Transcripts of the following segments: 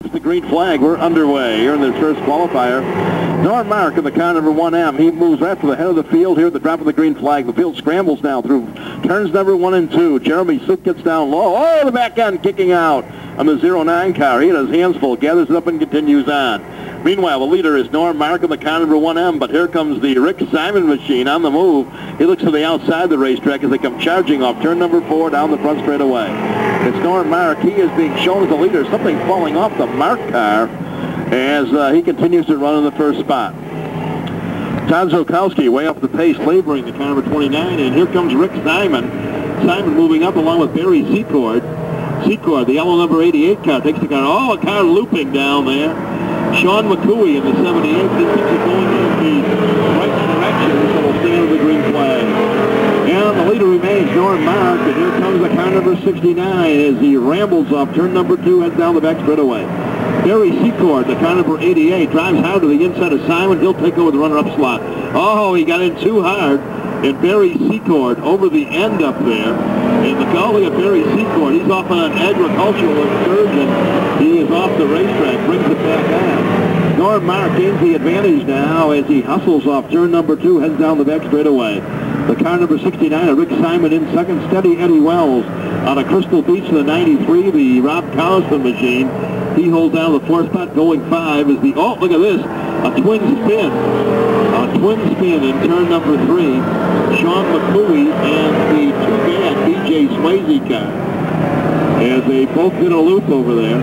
The green flag. We're underway here in this first qualifier. Norm Mark in the car number 1M. He moves right to the head of the field here at the drop of the green flag. The field scrambles now through turns number 1 and 2. Jeremy Sook gets down low. Oh, the back end kicking out on the 09 car. He had his hands full, gathers it up and continues on. Meanwhile, the leader is Norm Mark in the car number 1M, but here comes the Rick Simon machine on the move. He looks to the outside of the racetrack as they come charging off turn number 4 down the front straightaway. It's Norm Mark. He is being shown as the leader. Something falling off the Mark car as he continues to run in the first spot. Todd Zokowski way off the pace, laboring the car number 29, and here comes Rick Simon. Simon moving up along with Barry Secord. Secord, the yellow number 88 car, takes the car. Oh, a car looping down there. Sean McCooey in the 78. He keeps it going in the right direction, so we'll stay under the green flag. And the leader remains Norm Mark, and here comes the car number 69 as he rambles off turn number 2, heads down the back straightaway. Barry Secord, the car number 88, drives hard to the inside of Simon. He'll take over the runner-up slot. Oh, he got in too hard, and Barry Secord over the end up there. And the goalie of Barry Secord, he's off on an agricultural excursion. He is off the racetrack, brings it back on. Norm Mark gains the advantage now as he hustles off turn number 2, heads down the back straightaway. The car number 69, Rick Simon in second, steady Eddie Wells on a Crystal Beach in the 93, the Rob Collison machine. He holds down the 4th spot, going 5 is the, oh, look at this, a twin spin. A twin spin in turn number 3. Sean McCooey and the too-bad B.J. Swayze car as they both did a loop over there.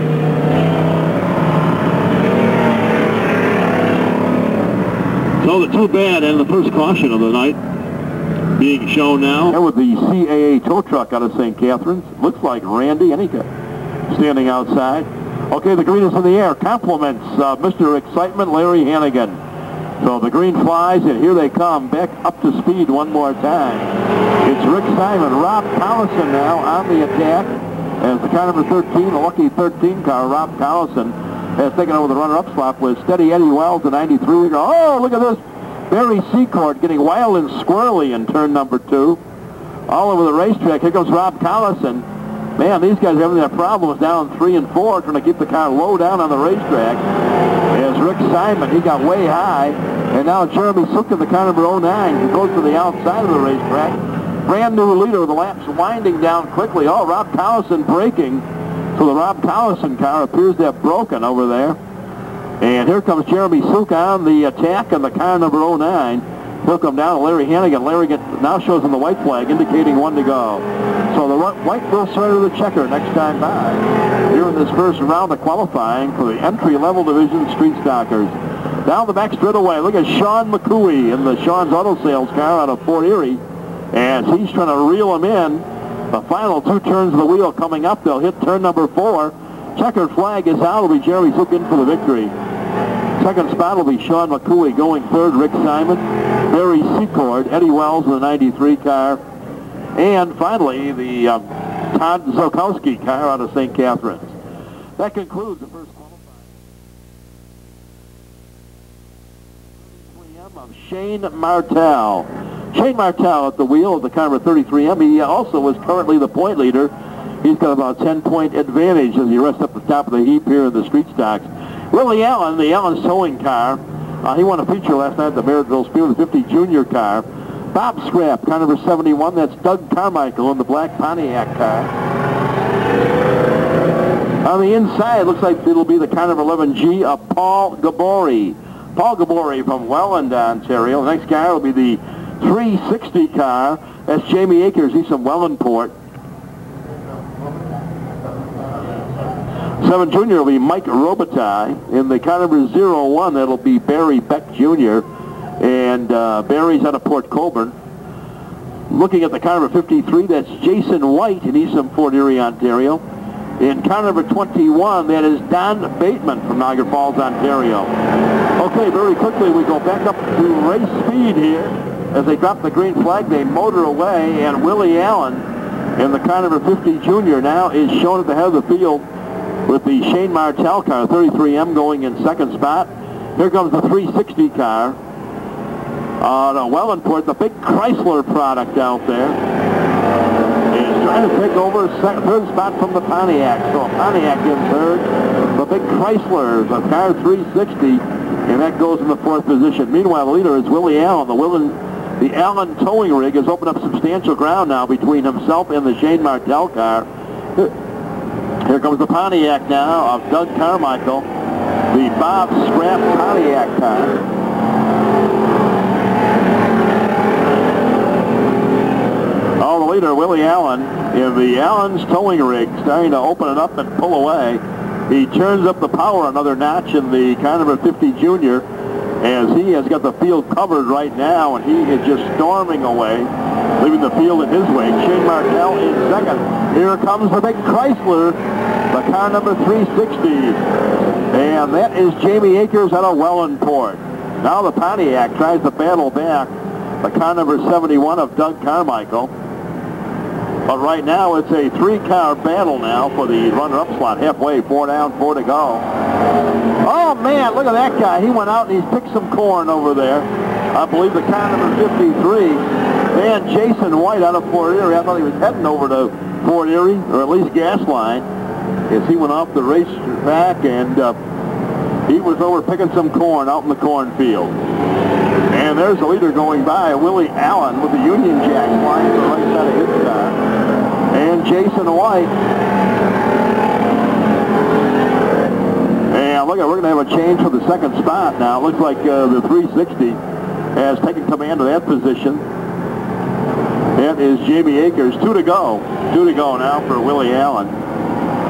So the too bad and the first caution of the night being shown now. And with the CAA tow truck out of St. Catharines, looks like Randy Enica standing outside. Okay, the green is in the air. Compliments Mr. Excitement, Larry Hannigan. So the green flies, and here they come, back up to speed one more time. It's Rick Simon. Rob Collison now on the attack as the car number 13, the lucky 13 car, Rob Collison, has taken over the runner-up slot with steady Eddie Wells, the 93. Oh, look at this. Barry Secord getting wild and squirrely in turn number 2. All over the racetrack. Here comes Rob Collison. Man, these guys are having their problems down 3 and 4, trying to keep the car low down on the racetrack. As Rick Simon, he got way high. And now Jeremy Sook in the car number 09, who goes to the outside of the racetrack. Brand new leader with the laps winding down quickly. Oh, Rob Collison braking. So the Rob Collison car appears to have broken over there. And here comes Jeremy Sook on the attack on the car number 09. He'll come down to Larry Hannigan. Larry now shows him the white flag, indicating 1 to go. So the white will surrender the checker next time by. Here in this first round of qualifying for the entry-level division street stockers. Down the back straightaway, look at Sean McCooey in the Sean's Auto Sales car out of Fort Erie. As he's trying to reel him in. The final 2 turns of the wheel coming up. They'll hit turn number 4. Checkered flag is out. It'll be Jeremy Sook in for the victory. Second spot will be Sean McCooey. Going third, Rick Simon. Barry Secord, Eddie Wells in the 93 car. And finally, the Todd Zokowski car out of St. Catharines. That concludes the first qualifying. 33M of Shane Martell. Shane Martell at the wheel of the car number 33M. He also is currently the point leader. He's got about a 10-point advantage as he rests up the top of the heap here in the street stocks. Willie Allen, the Allen towing car. He won a feature last night at the Merrittville Speedway, the 50 Junior car. Bob Scrap, car number 71. That's Doug Carmichael in the black Pontiac car. On the inside, it looks like it'll be the car number 11G of Paul Gabori. Paul Gabori from Welland, Ontario. The next car will be the 360 car. That's Jamie Akers. He's from Wellandport. 7 Junior will be Mike Robitaille. In the car number 01, that'll be Barry Beck Jr. And Barry's out of Port Colborne. Looking at the car number 53, that's Jason White, and he's from Fort Erie, Ontario. In car number 21, that is Don Bateman from Niagara Falls, Ontario. Okay, very quickly we go back up to race speed here. As they drop the green flag, they motor away, and Willie Allen in the car number 50 Junior now is shown at the head of the field with the Shane Martell car, 33M, going in second spot. Here comes the 360 car. The Wellandport, the big Chrysler product out there, is trying to take over third spot from the Pontiac. So Pontiac in third. The big Chrysler, a car 360, and that goes in the 4th position. Meanwhile, the leader is Willie Allen. The Allen towing rig has opened up substantial ground now between himself and the Shane Martell car. Here comes the Pontiac now of Doug Carmichael, the Bob Scrap Pontiac car. Oh, the leader, Willie Allen, in the Allen's towing rig, starting to open it up and pull away. He turns up the power another notch in the car number 50 Junior, as he has got the field covered right now, and he is just storming away, leaving the field in his wake. Shane Martell in second. Here comes the big Chrysler, the car number 360, and that is Jamie Akers out of Wellandport. Now the Pontiac tries to battle back the car number 71 of Doug Carmichael. But right now it's a 3-car battle now for the runner-up slot. Halfway, 4 down, 4 to go. Oh man, look at that guy. He went out and he's picked some corn over there. I believe the car number 53, man, Jason White out of Fort Erie. I thought he was heading over to Fort Erie, or at least Gasline, as he went off the racetrack, and he was over picking some corn out in the cornfield. And there's the leader going by, Willie Allen, with the Union Jack flying to the right side of his car. And Jason White. And look, we're going to have a change for the second spot now. It looks like the 360 has taken command of that position. That is Jamie Akers. 2 to go. 2 to go now for Willie Allen.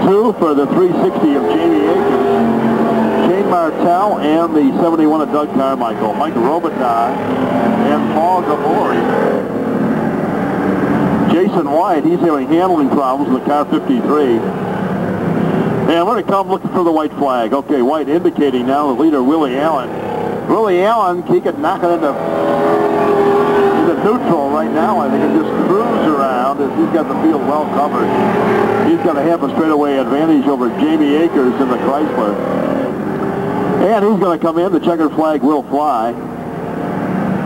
2 for the 360 of Jamie Akers. Shane Martell and the 71 of Doug Carmichael. Mike Robitaille and Paul Gabori. Jason White, he's having handling problems with the car 53. And we're going to come looking for the white flag. Okay, White indicating now the leader, Willie Allen. Willie Allen, he could knock it into neutral right now. I think it just cruise around as he's got the field well covered. He's got a half a straightaway advantage over Jamie Akers in the Chrysler. And he's going to come in. The checkered flag will fly.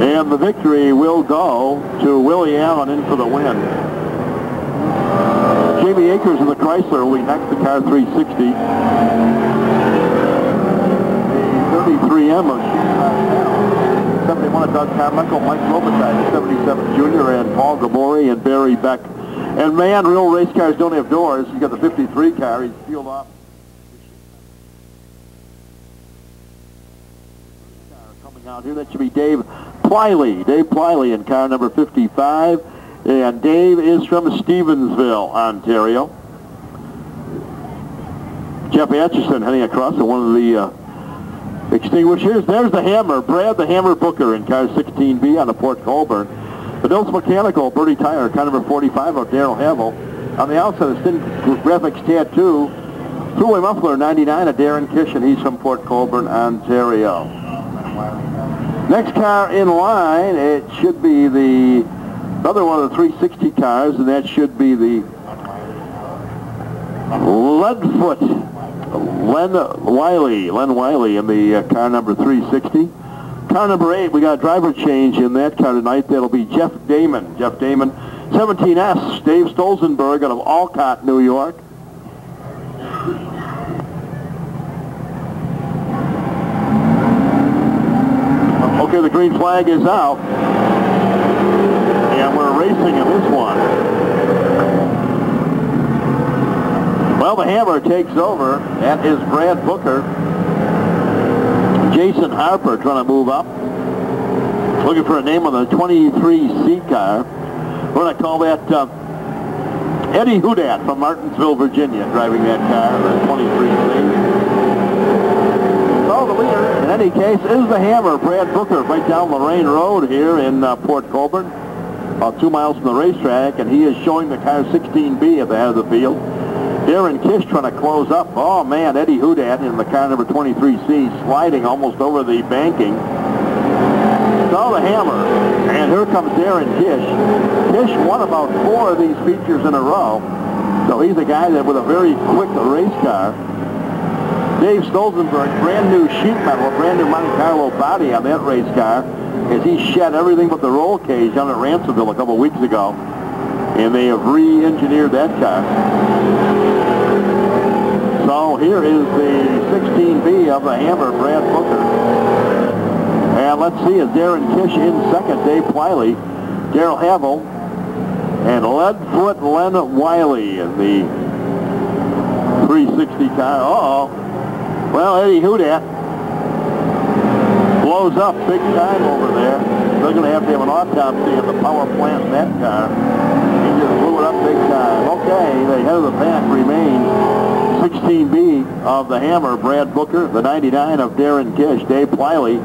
And the victory will go to Willie Allen in for the win. Jamie Akers in the Chrysler will be next to car 360. The 33M of Shane Martell. 71 of Doug Carmichael, Mike Robitaille, 77 Junior, and Paul Gabori and Barry Beck. And man, real race cars don't have doors. He's got the 53 car. He's sealed off. Coming out here, that should be Dave Pliley. Dave Pliley in car number 55. And Dave is from Stevensville, Ontario. Jeff Atchison heading across in one of the extinguishers. There's the Hammer, Brad the Hammer Booker in car 16B on the Port Colborne. The Bills Mechanical, Bertie Tire, car number 45 of Darrell Havel. On the outside, the Stin Graphics Tattoo, Thruway Muffler 99 of Darren Kish, and he's from Port Colborne, Ontario. Next car in line, it should be another one of the 360 cars, and that should be the Leadfoot. Len Wiley in the car number 360. Car number 8, we got a driver change in that car tonight. That'll be Jeff Damon. Jeff Damon, 17S, Dave Stolzenberg out of Alcott, New York. Okay, the green flag is out. And we're racing in this one. Well, the Hammer takes over. That is Brad Booker. Jason Harper trying to move up. Looking for a name on the 23C car. We're going to call that Eddie Houdat from Martinsville, Virginia, driving that car, the 23C. So the leader, in any case, is the Hammer, Brad Booker, right down Lorraine Road here in Port Colborne, about 2 miles from the racetrack, and he is showing the car 16B at the head of the field. Darren Kish trying to close up. Oh man, Eddie Houdat in the car number 23C, sliding almost over the banking. So the Hammer, and here comes Darren Kish. Kish won about 4 of these features in a row, so he's a guy that with a very quick race car. Dave Stolzenberg, brand new sheet metal, a brand new Monte Carlo body on that race car, as he shed everything but the roll cage down at Ransomville a couple weeks ago, and they have re-engineered that car. So So here is the 16B of the Hammer, Brad Booker. And let's see, is Darren Kish in second, Dave Pliley, Daryl Havel, and Leadfoot Len Wiley in the 360 car. Uh-oh. Well, Eddie Houdat blows up big time over there. They're going to have an autopsy of the power plant in that car. He just blew it up big time. Okay, the head of the pack remains 16B of the Hammer, Brad Booker, the 99 of Darren Kish, Dave Pliley.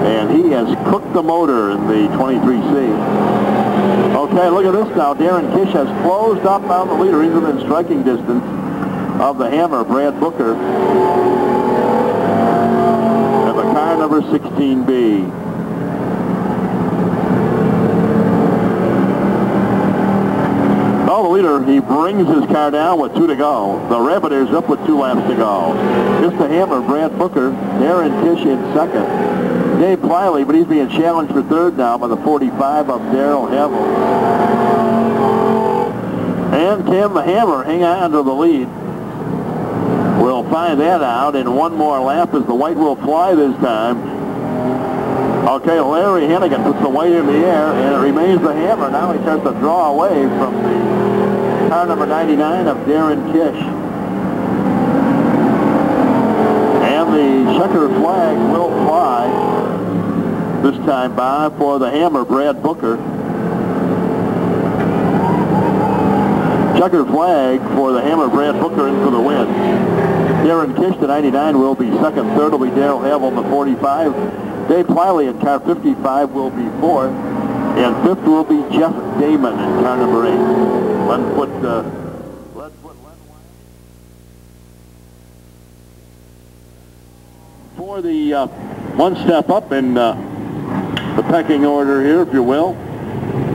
And he has cooked the motor in the 23C. Okay, look at this now. Darren Kish has closed up on the leader. He's within striking distance of the Hammer, Brad Booker. And the car number 16B. Oh, the leader, he brings his car down with 2 to go. The Rabbiters up with 2 laps to go. Just the Hammer, Brad Booker, Darren Kish in second. Dave Pliley, but he's being challenged for third now by the 45 of Daryl Havel. And can the Hammer hang on to the lead? We'll find that out in one more lap as the white will fly this time. Okay, Larry Hennigan puts the white in the air, and it remains the Hammer. Now he starts to draw away from the car number 99 of Darren Kish. And the checker flag will fly. This time by for the Hammer, Brad Booker. Checker flag for the Hammer, Brad Booker in for the win. Darren Kish, the 99, will be second. Third will be Daryl Havel in the 45. Dave Pliley in car 55 will be fourth. And fifth will be Jeff Damon in car number 8. Leadfoot for the one step up in the pecking order here, if you will.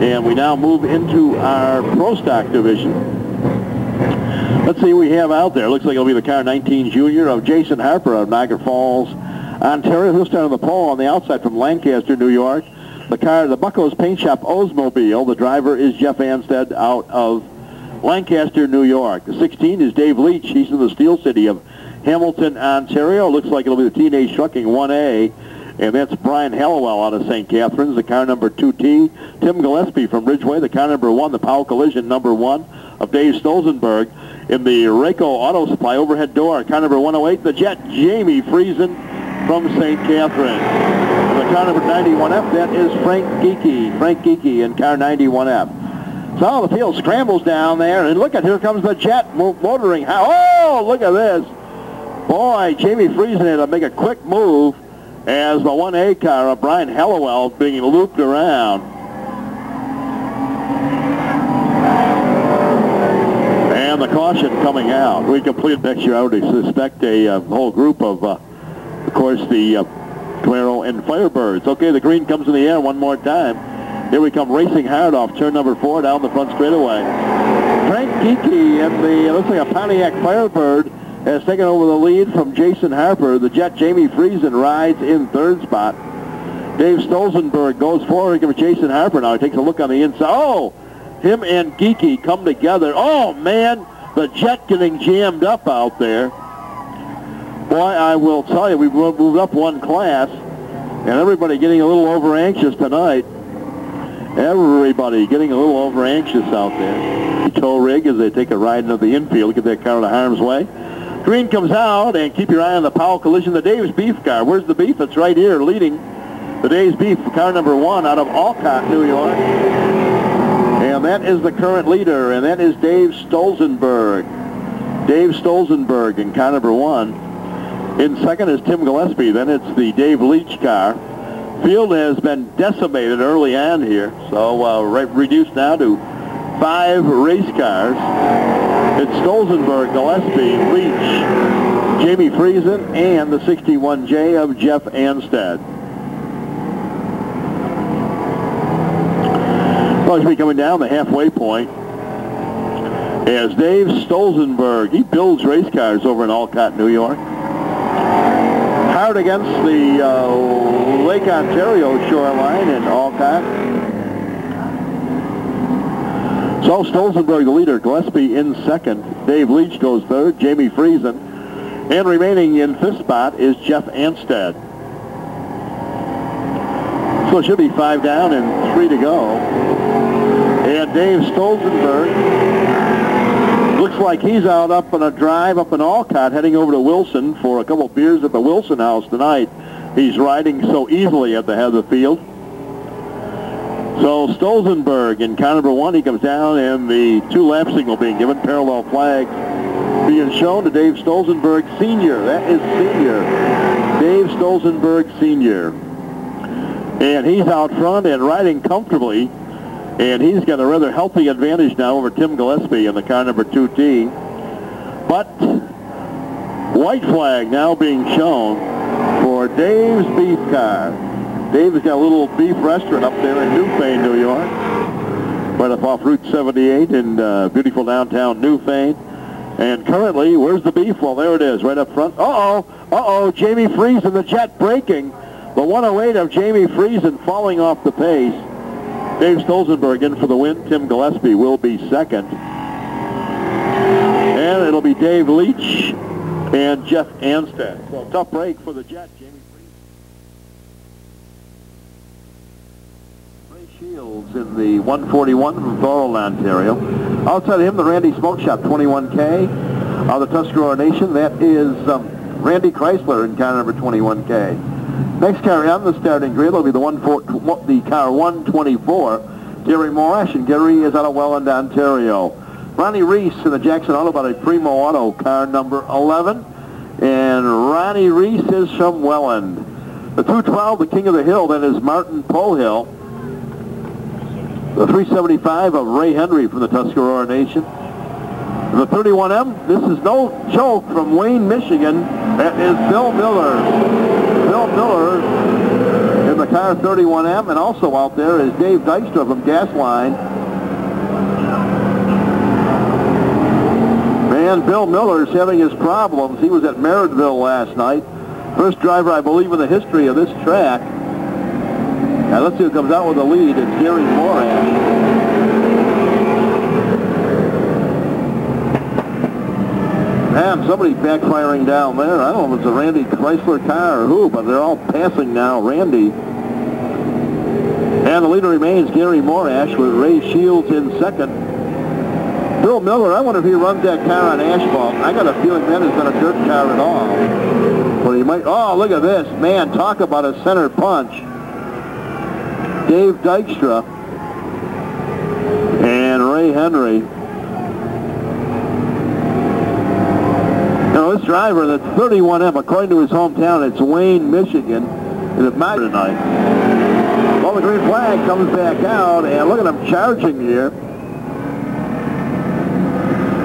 And we now move into our Pro Stock division. Let's see what we have out there. Looks like it'll be the car 19 Junior of Jason Harper of Niagara Falls, Ontario. He'll start on the pole on the outside from Lancaster, New York. The car, the Bucko's Paint Shop Oldsmobile. The driver is Jeff Anstead out of Lancaster, New York. The 16 is Dave Leach. He's in the Steel City of Hamilton, Ontario. Looks like it'll be the Teenage Trucking 1A. And that's Brian Hallowell out of St. Catharines, the car number 2T. Tim Gillespie from Ridgeway, the car number 1, the Powell Collision number 1 of Dave Stolzenberg. In the Rayco Auto Supply overhead door, car number 108, the Jet Jamie Friesen from St. Catharines. And the car number 91F, that is Frank Geeky in car 91F. So the field scrambles down there, and look at, here comes the Jet motoring. Oh, look at this. Boy, Jamie Friesen had to make a quick move as the 1A car of Brian Hallowell being looped around. And the caution coming out. We completed next year, I would suspect a whole group of course, the Camaro and Firebirds. Okay, the green comes in the air one more time. Here we come racing hard off turn number 4 down the front straightaway. Frank Geeky in the, looks like a Pontiac Firebird, has taken over the lead from Jason Harper. The Jet Jamie Friesen rides in third spot. Dave Stolzenberg goes forward for Jason Harper now. He takes a look on the inside. Oh, him and Geeky come together. Oh, man, the Jet getting jammed up out there. Boy, I will tell you, we've moved up one class, and everybody getting a little over-anxious tonight. Everybody getting a little over-anxious out there. The tow rig as they take a ride into the infield, get that car out of harm's way. Green comes out, and keep your eye on the Powell Collision, the Dave's Beef car. Where's the beef? It's right here, leading the Dave's Beef, car number 1 out of Alcott, New York. And that is the current leader, and that is Dave Stolzenberg. Dave Stolzenberg in car number 1. In second is Tim Gillespie. Then it's the Dave Leach car. Field has been decimated early on here, so reduced now to 5 race cars. It's Stolzenberg, Gillespie, Leach, Jamie Friesen, and the 61J of Jeff Anstead. Well, he's coming down the halfway point as Dave Stolzenberg, he builds race cars over in Alcott, New York. Hard against the Lake Ontario shoreline in Alcott. So Stolzenberg, the leader. Gillespie in second. Dave Leach goes third. Jamie Friesen. And remaining in fifth spot is Jeff Anstead. So it should be 5 down and 3 to go. And Dave Stolzenberg looks like he's out up on a drive up in Alcott, heading over to Wilson for a couple beers at the Wilson House tonight. He's riding so easily at the head of the field. So Stolzenberg in car number 1, he comes down, and the 2-lap signal being given, parallel flags being shown to Dave Stolzenberg Sr. That is Senior. Dave Stolzenberg Sr. And he's out front and riding comfortably, and he's got a rather healthy advantage now over Tim Gillespie in the car number 2T. But white flag now being shown for Dave's beef car. Dave's got a little beef restaurant up there in Newfane, New York, right up off Route 78 in beautiful downtown Newfane. And currently, where's the beef? Well, there it is, right up front. Jamie Friesen, the jet braking. The 108 of Jamie Friesen falling off the pace. Dave Stolzenberg in for the win. Tim Gillespie will be second. And it'll be Dave Leach and Jeff Anstead. So tough break for the jet, Jamie Friesen. Ray Shields in the 141 from Thorold, Ontario. Outside of him, the Randy Smoke Shop 21K. The Tuscarora Nation, that is Randy Chrysler in car number 21K. Next car on the starting grid will be the car 124, Gary Morash, and Gary is out of Welland, Ontario. Ronnie Reese in the Jackson Auto Body Primo Auto, car number 11, and Ronnie Reese is from Welland. The 212, the King of the Hill, then is Martin Polhill. The 375 of Ray Henry from the Tuscarora Nation. The 31M, this is no joke, from Wayne, Michigan, that is Bill Miller. Bill Miller in the car 31M, and also out there is Dave Dykstra from Gasline. Man, Bill Miller's having his problems. He was at Merrittville last night. First driver, I believe, in the history of this track. Now let's see who comes out with the lead. It's Gary Morash. Man, somebody backfiring down there. I don't know if it's a Randy Chrysler car or who, but they're all passing now Randy. And the leader remains Gary Morash with Ray Shields in second. Bill Miller, I wonder if he runs that car on asphalt. I got a feeling that isn't a dirt car at all. But he might, oh, look at this. Man, talk about a center punch. Dave Dykstra and Ray Henry. Now, this driver, the 31M, according to his hometown, it's Wayne, Michigan, is at my tonight. Well, the green flag comes back out, and look at them charging here.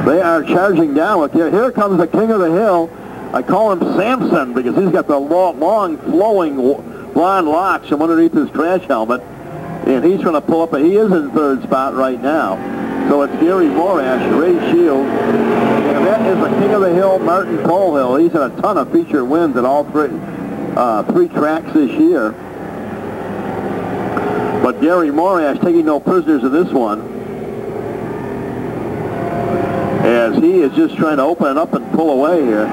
They are charging down with here. Here comes the King of the Hill. I call him Samson because he's got the long flowing blonde locks from underneath his crash helmet, and he's trying to pull up. He is in third spot right now. So it's Gary Morash, Ray Shields, and that is the King of the Hill, Martin Polhill. He's had a ton of feature wins at all three tracks this year. But Gary Morash taking no prisoners in this one, as he is just trying to open it up and pull away here.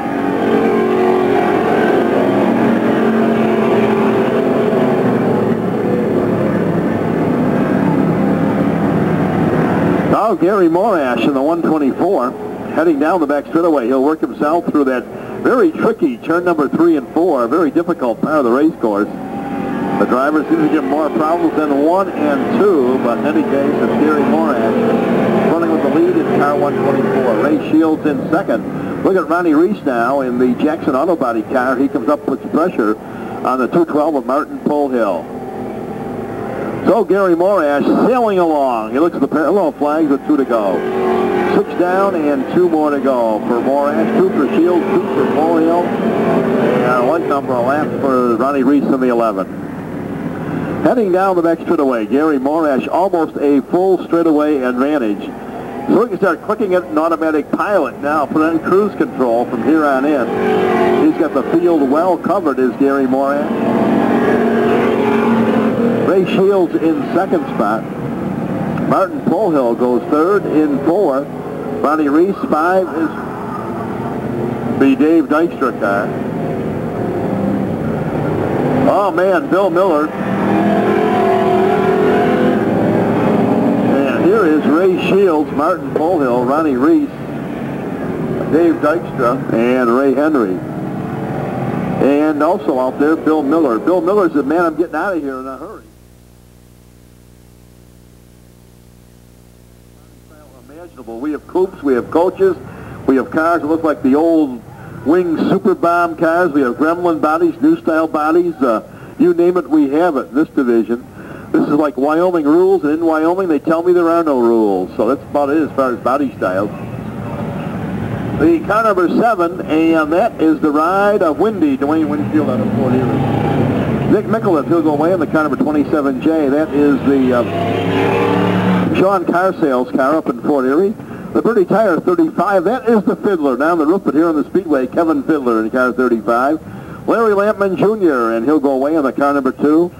Now Gary Morash in the 124, heading down the back straightaway. He'll work himself through that very tricky turn number 3 and 4, a very difficult part of the race course. The driver seems to give more problems than 1 and 2, but in any case, it's Gary Morash running with the lead in car 124. Ray Shields in second. Look at Ronnie Reese now in the Jackson Auto Body car. He comes up, puts pressure on the 212 of Martin Polhill. So Gary Morash sailing along. He looks at the parallel flags with 2 to go. 6 down and 2 more to go for Morash. 2 for Shields, 2 for Polhill. And 1 number a lap for Ronnie Reese in the 11. Heading down the back straightaway, Gary Morash almost a full straightaway advantage. So we can start clicking it in automatic pilot now, put it in cruise control from here on in. He's got the field well covered, is Gary Morash. Ray Shields in second spot. Martin Polehill goes third in 4. Ronnie Reese, 5 is the Dave Dykstra car. Oh man, Bill Miller. And here is Ray Shields, Martin Polehill, Ronnie Reese, Dave Dykstra, and Ray Henry. And also out there, Bill Miller. Bill Miller said, man, I'm getting out of here in a hurry. Imaginable. We have coupes, we have coaches, we have cars that look like the old Wing Super Bomb cars. We have Gremlin bodies, new style bodies. You name it, we have it in this division. This is like Wyoming rules, and in Wyoming they tell me there are no rules. So that's about it as far as body styles. The car number 7, and that is the ride of Windy, Dwayne Winfield out of Fort Erie. Nick Mikulich, he'll go away in the car number 27J. That is the Sean Carsales car up in Fort Erie. The Birdie Tire 35, that is the Fiddler down the roof, but here on the Speedway, Kevin Fiddler in car 35. Larry Lampman Jr., and he'll go away in the car number 2.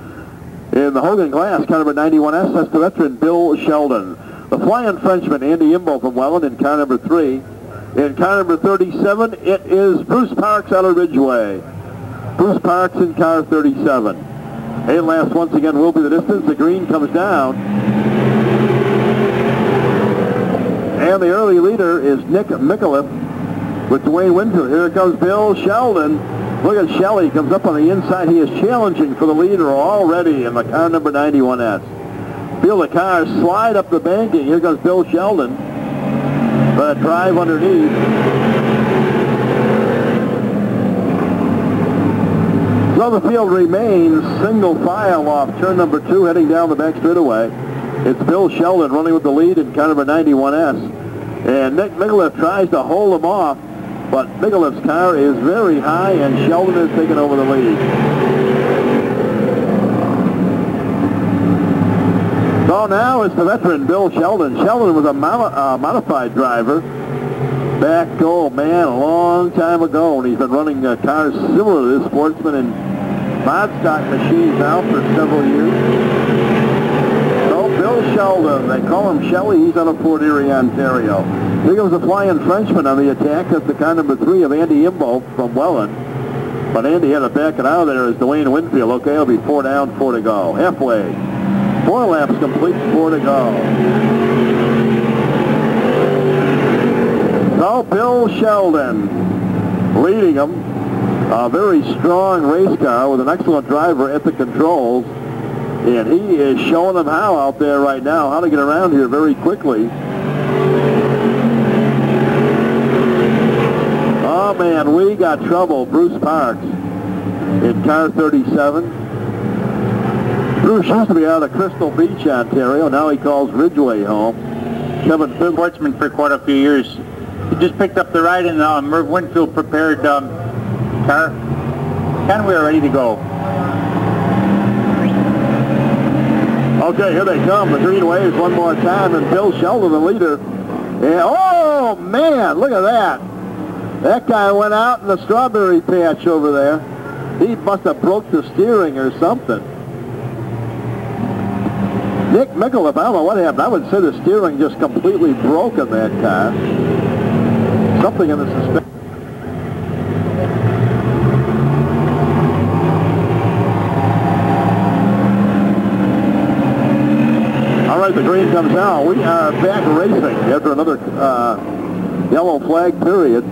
In the Hogan Glass, car number 91S, that's the veteran Bill Sheldon. The Flying Frenchman, Andy Imbo from Welland in car number 3. In car number 37, it is Bruce Parks out of Ridgeway. Bruce Parks in car 37. 8 laps once again will be the distance. The green comes down. And the early leader is Nick Mikulich with Dwayne Winfield. Here comes Bill Sheldon. Look at Shelley, comes up on the inside. He is challenging for the leader already in the car number 91S. Feel the cars slide up the banking. Here goes Bill Sheldon. But a drive underneath. So the field remains single file off turn number 2 heading down the back straightaway. It's Bill Sheldon running with the lead in car number 91S. And Nick Mikulich tries to hold him off, but Mikulich's car is very high and Sheldon is taking over the lead. So now it's the veteran Bill Sheldon. Sheldon was a modified driver back, oh man, a long time ago, and he's been running cars similar to this Sportsman and mod stock machines now for several years. So Bill Sheldon, they call him Shelley, he's out of Fort Erie, Ontario. Here goes the Flying Frenchman on the attack. That's the car number 3 of Andy Imbo from Welland. But Andy had to back it out of there as Dwayne Winfield. Okay, it'll be 4 down, 4 to go. Halfway. 4 laps complete, 4 to go. So Bill Sheldon leading him. A very strong race car with an excellent driver at the controls. And he is showing them how out there right now, how to get around here very quickly. Oh man, we got trouble. Bruce Parks in car 37. Bruce used to be out of Crystal Beach, Ontario. Now he calls Ridgeway home. Kevin Fiddler, sportsman for quite a few years. He just picked up the ride in Merv Winfield prepared car. And we are ready to go. Okay, here they come. The green waves one more time, and Bill Sheldon, the leader. And, oh, man, look at that. That guy went out in the strawberry patch over there. He must have broke the steering or something. Nick Mikulich, I don't know what happened. I would say the steering just completely broke in that car. Something in the suspension. All right, the green comes down. We are back racing after another yellow flag period.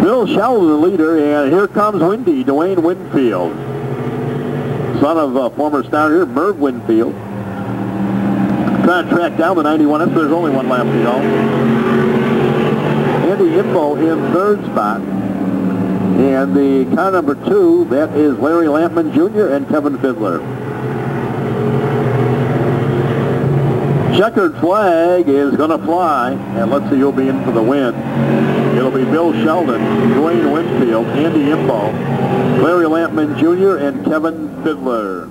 Bill Sheldon, the leader, and here comes Windy, Dwayne Winfield. Son of former star here, Merv Winfield. Trying to track down the 91, so there's only 1 lap to go. Andy Imbo in 3rd spot. And the car number 2, that is Larry Lampman Jr. and Kevin Fiddler. Checkered flag is going to fly, and let's see who'll be in for the win. It'll be Bill Sheldon, Dwayne Winfield, Andy Imbo, Larry Lampman Jr., and Kevin Fiddler.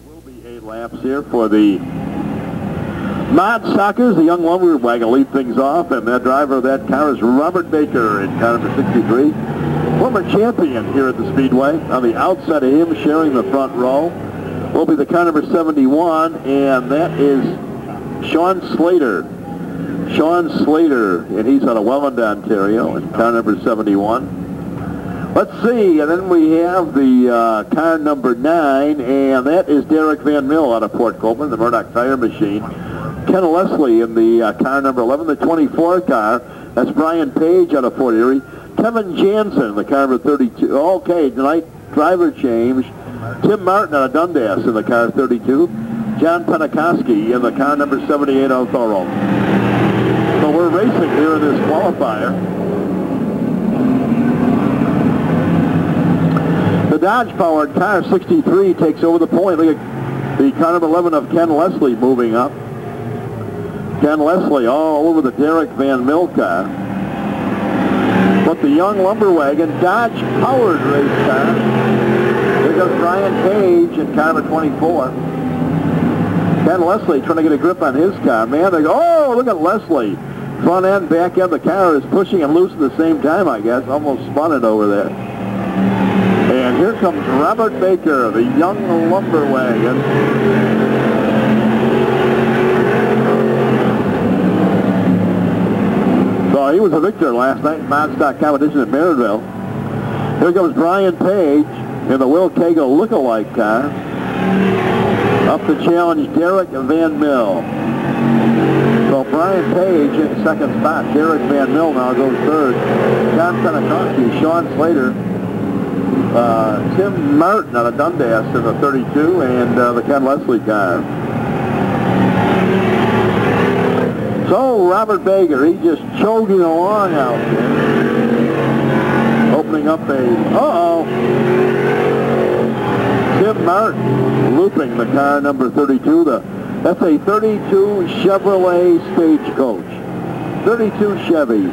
Will be 8 laps here for the Mod Stockers. The young lumber wagon lead things off, and the driver of that car is Robert Baker in car number 63. former champion here at the Speedway. On the outside of him, sharing the front row, will be the car number 71, and that is Sean Slater. Sean Slater, and he's out of Welland, Ontario, and car number 71. Let's see, and then we have the car number 9, and that is Derek Van Mill out of Port Colborne, the Murdoch Tire Machine. Ken Leslie in the car number 11, the 24 car. That's Brian Page out of Fort Erie. Kevin Jansen in the car number 32. Okay, tonight driver change. Tim Martin out of Dundas in the car 32. John Penikoski in the car number 78 out of Thorold. So we're racing here in this qualifier. The Dodge-powered car 63 takes over the point. Look at the car number 11 of Ken Leslie moving up. Ken Leslie all over the Derek Van Mill car. But the young lumber wagon, Dodge-powered race car. Here goes Brian Page in car number 24. Ken Leslie trying to get a grip on his car. Man, they go, oh, look at Leslie. Front end, back end, the car is pushing and loose at the same time, I guess. Almost spun it over there. And here comes Robert Baker, the young lumber wagon. So he was a victor last night in Modstock competition at Maryville. Here comes Brian Page in the Will Cagle look-alike car. Up to challenge Derek Van Mill. So Brian Page in second spot. Derek Van Mill now goes third. John Penikoski, Sean Slater, Tim Martin out of Dundas in the 32, and the Ken Leslie car. So Robert Baker, he's just choking along out there. Opening up a, Tim Martin looping the car number 32. That's a 32 Chevrolet Stagecoach. 32 Chevy.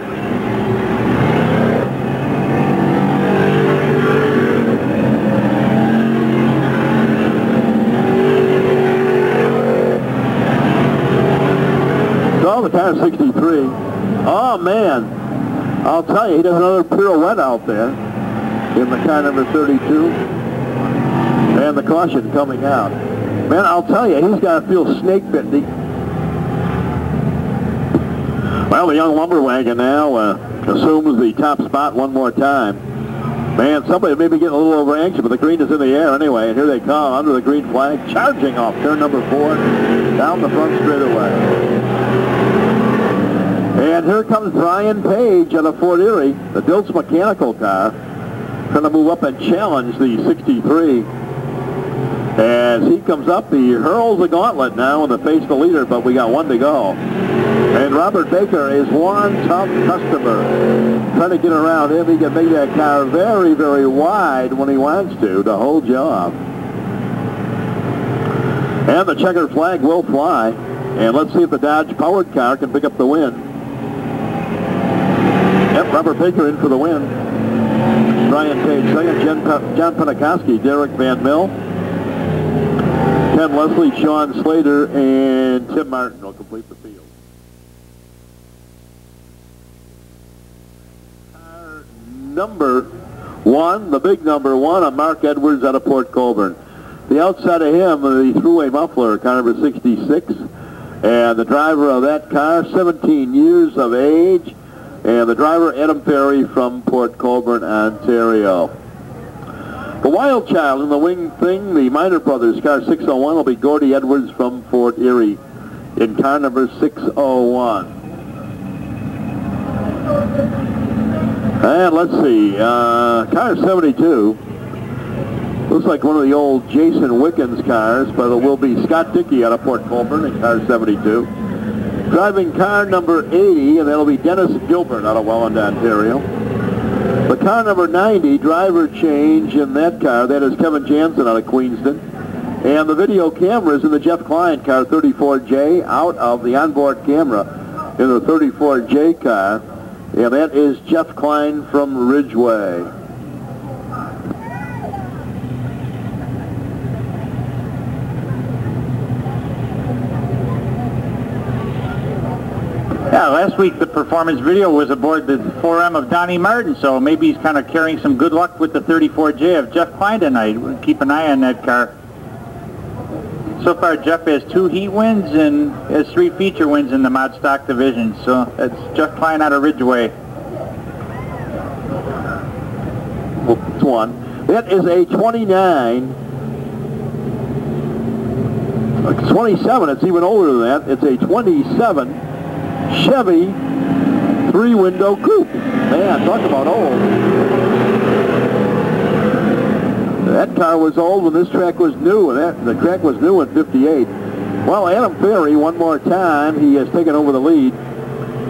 So the car 63. Oh man, I'll tell you, he does another pirouette out there in the car number 32. And the caution coming out. Man, I'll tell you, he's got to feel snake bitten. Well, the young lumber wagon now assumes the top spot one more time. Man, somebody may be getting a little over anxious, but the green is in the air anyway, and here they come under the green flag, charging off turn number 4, down the front straightaway. And here comes Brian Page out of Fort Erie, the Diltz mechanical car, trying to move up and challenge the 63. As he comes up, he hurls the gauntlet now in the face of the leader, but we got one to go. And Robert Baker is one tough customer. Trying to get around him, he can make that car very, very wide when he wants to hold you off. And the checkered flag will fly. And let's see if the Dodge powered car can pick up the win. Yep, Robert Baker in for the win. Brian Page second, John Penikoski, Derek Van Mill, Ken Leslie, Sean Slater, and Tim Martin will complete the field. Car number 1, the big number 1, of Mark Edwards out of Port Colborne. The outside of him, the throughway muffler, car number 66. And the driver of that car, 17 years of age. And the driver, Adam Ferry from Port Colborne, Ontario. The wild child in the wing thing, the Minor Brothers, car 601, will be Gordy Edwards from Fort Erie in car number 601. And let's see, car 72. Looks like one of the old Jason Wickens cars, but it will be Scott Dickey out of Port Colborne in car 72. Driving car number 80, and that'll be Dennis Gilbert out of Welland, Ontario. The car number 90, driver change in that car, that is Kevin Jansen out of Queenston. And the video camera is in the Jeff Klein car 34J, out of the onboard camera in the 34J car. And that is Jeff Klein from Ridgeway. Yeah, last week the performance video was aboard the 4M of Donnie Martin, so maybe he's kind of carrying some good luck with the 34J of Jeff Klein tonight. We'll keep an eye on that car. So far, Jeff has 2 heat wins and has 3 feature wins in the mod stock division. So that's Jeff Klein out of Ridgeway. That's one. That is a 29. 27, it's even older than that. It's a 27 Chevy 3-window coupe. Man, talk about old. That car was old when this track was new, and the track was new in 58. Well, Adam Ferry, one more time, he has taken over the lead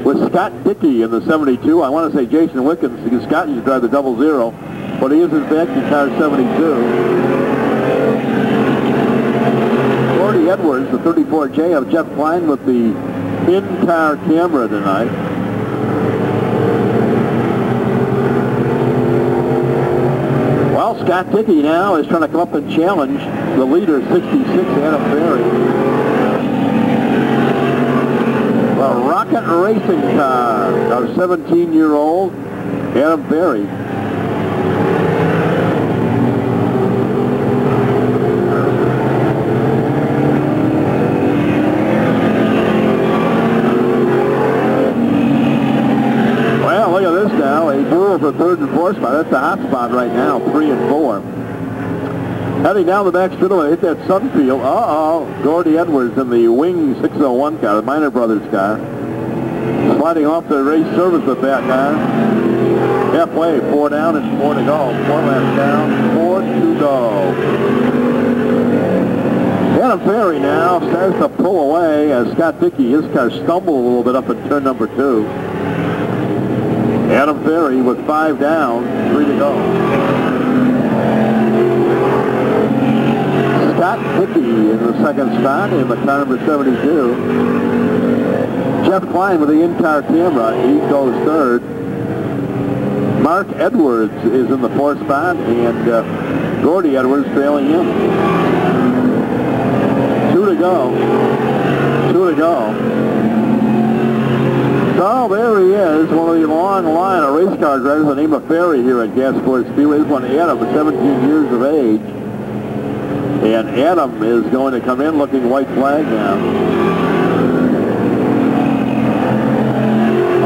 with Scott Dickey in the 72. I want to say Jason Wickens, because Scott used to drive the 00, but he is in fact in car 72. Edwards, the 34J of Jeff Klein with the in-car camera tonight. Well, Scott Dickey now is trying to come up and challenge the leader, 66, Adam Ferry. A rocket racing car of 17-year-old Adam Ferry. For 3rd and 4th spot. That's the hot spot right now, 3 and 4. Heading down the back straightaway, hit that Sunfield. Gordy Edwards in the Wing 601 car, the Minor Brothers car. Sliding off the race service with that car. Halfway, 4 down and 4 to go. 4 laps down, 4 to go. Adam Ferry now starts to pull away as Scott Dickey, his car stumbled a little bit up in turn number 2. Adam Ferry with 5 down, 3 to go. Scott Dickey in the 2nd spot in the car number 72. Jeff Klein with the in-car camera, he goes 3rd. Mark Edwards is in the 4th spot, and Gordy Edwards trailing him. 2 to go. 2 to go. So there he is, one of the long line of race car drivers, the name of Ferry here at Gasport Speedway. This one, Adam, 17 years of age. And Adam is going to come in looking white flag now.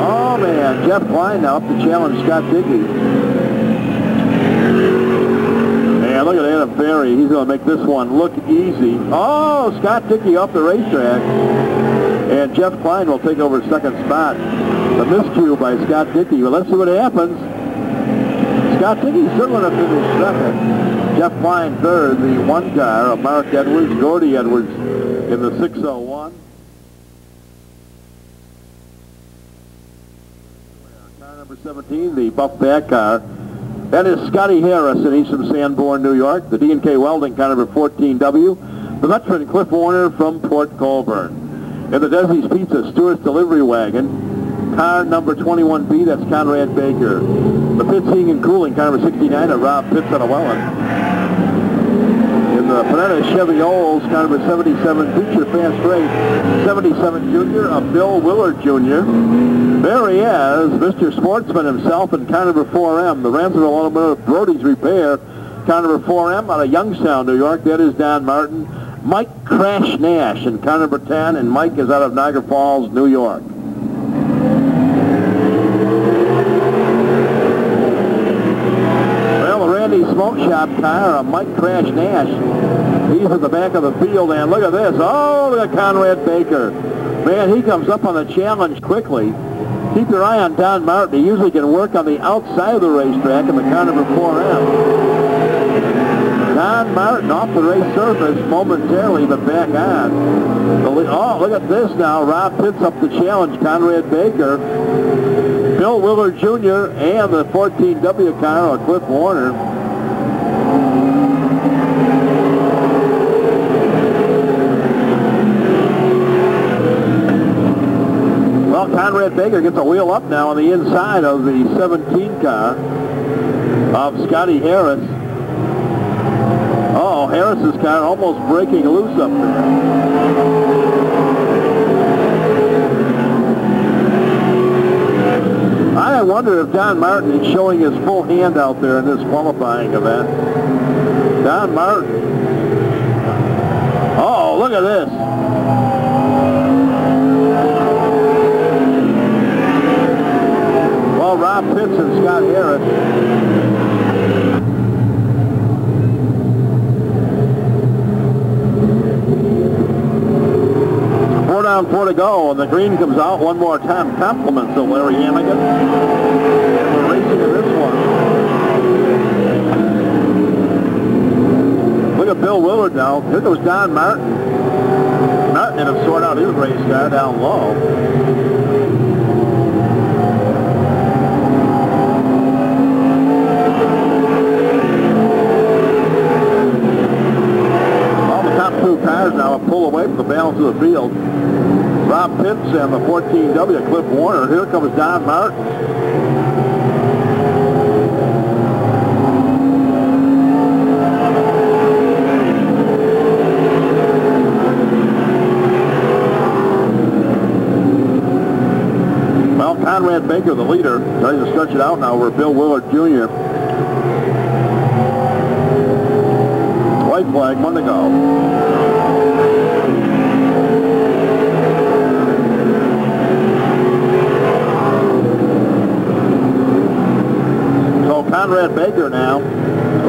Oh man, Jeff Klein now up to challenge Scott Dickey. And look at Adam Ferry, he's going to make this one look easy. Oh, Scott Dickey off the racetrack. And Jeff Klein will take over 2nd spot. The miscue by Scott Dickey. Well, let's see what happens. Scott Dickey still going to finish 2nd. Jeff Klein 3rd, the 1 car of Mark Edwards, Gordy Edwards in the 601. Car number 17, the buff back car. That is Scotty Harris, and he's from Sanborn, New York. The D&K Welding car number 14W. The veteran Cliff Warner from Port Colborne. In the Desi's Pizza Stewart's Delivery Wagon, car number 21B, that's Conrad Baker. The Pitts Heating and Cooling, car number 69 of Rob Pitts out of Welland. In the Panetta Chevy Olds, car number 77, Future Fast Rate, 77 Junior of Bill Willard Jr. There he is, Mr. Sportsman himself, in car number 4M, the Ransomville Automotive Brody's Repair, car number 4M out of Youngstown, New York. That is Don Martin. Mike Crash Nash in car number 10, and Mike is out of Niagara Falls, New York. Well, the Randy Smoke Shop car, Mike Crash Nash, he's at the back of the field, and look at this. Oh, look at Conrad Baker. Man, he comes up on the challenge quickly. Keep your eye on Don Martin. He usually can work on the outside of the racetrack in the car number 4M. Don Martin off the race surface momentarily, but back on. Oh, look at this now. Rob Pitts up the challenge. Conrad Baker, Bill Willard Jr., and the 14W car of Cliff Warner. Well, Conrad Baker gets a wheel up now on the inside of the 17 car of Scotty Harris. Oh, Harris's car almost breaking loose up there. wonder if Don Martin is showing his full hand out there in this qualifying event. Don Martin. Oh, look at this. Well, Rob Pitts and Scott Harris. Four down, 4 to go, and the green comes out one more time. Compliments to Larry Hannigan. And we're racing in this one. Look at Bill Willard now. Here goes Don Martin. Martin had to sort out his race car down low. All the top two cars now pull away from the balance of the field. Rob Pitts and the 14W, Cliff Warner. Here comes Don Martin. Well, Conrad Baker, the leader, tries to stretch it out now over Bill Willard Jr. White flag, 1 to go. Conrad Baker now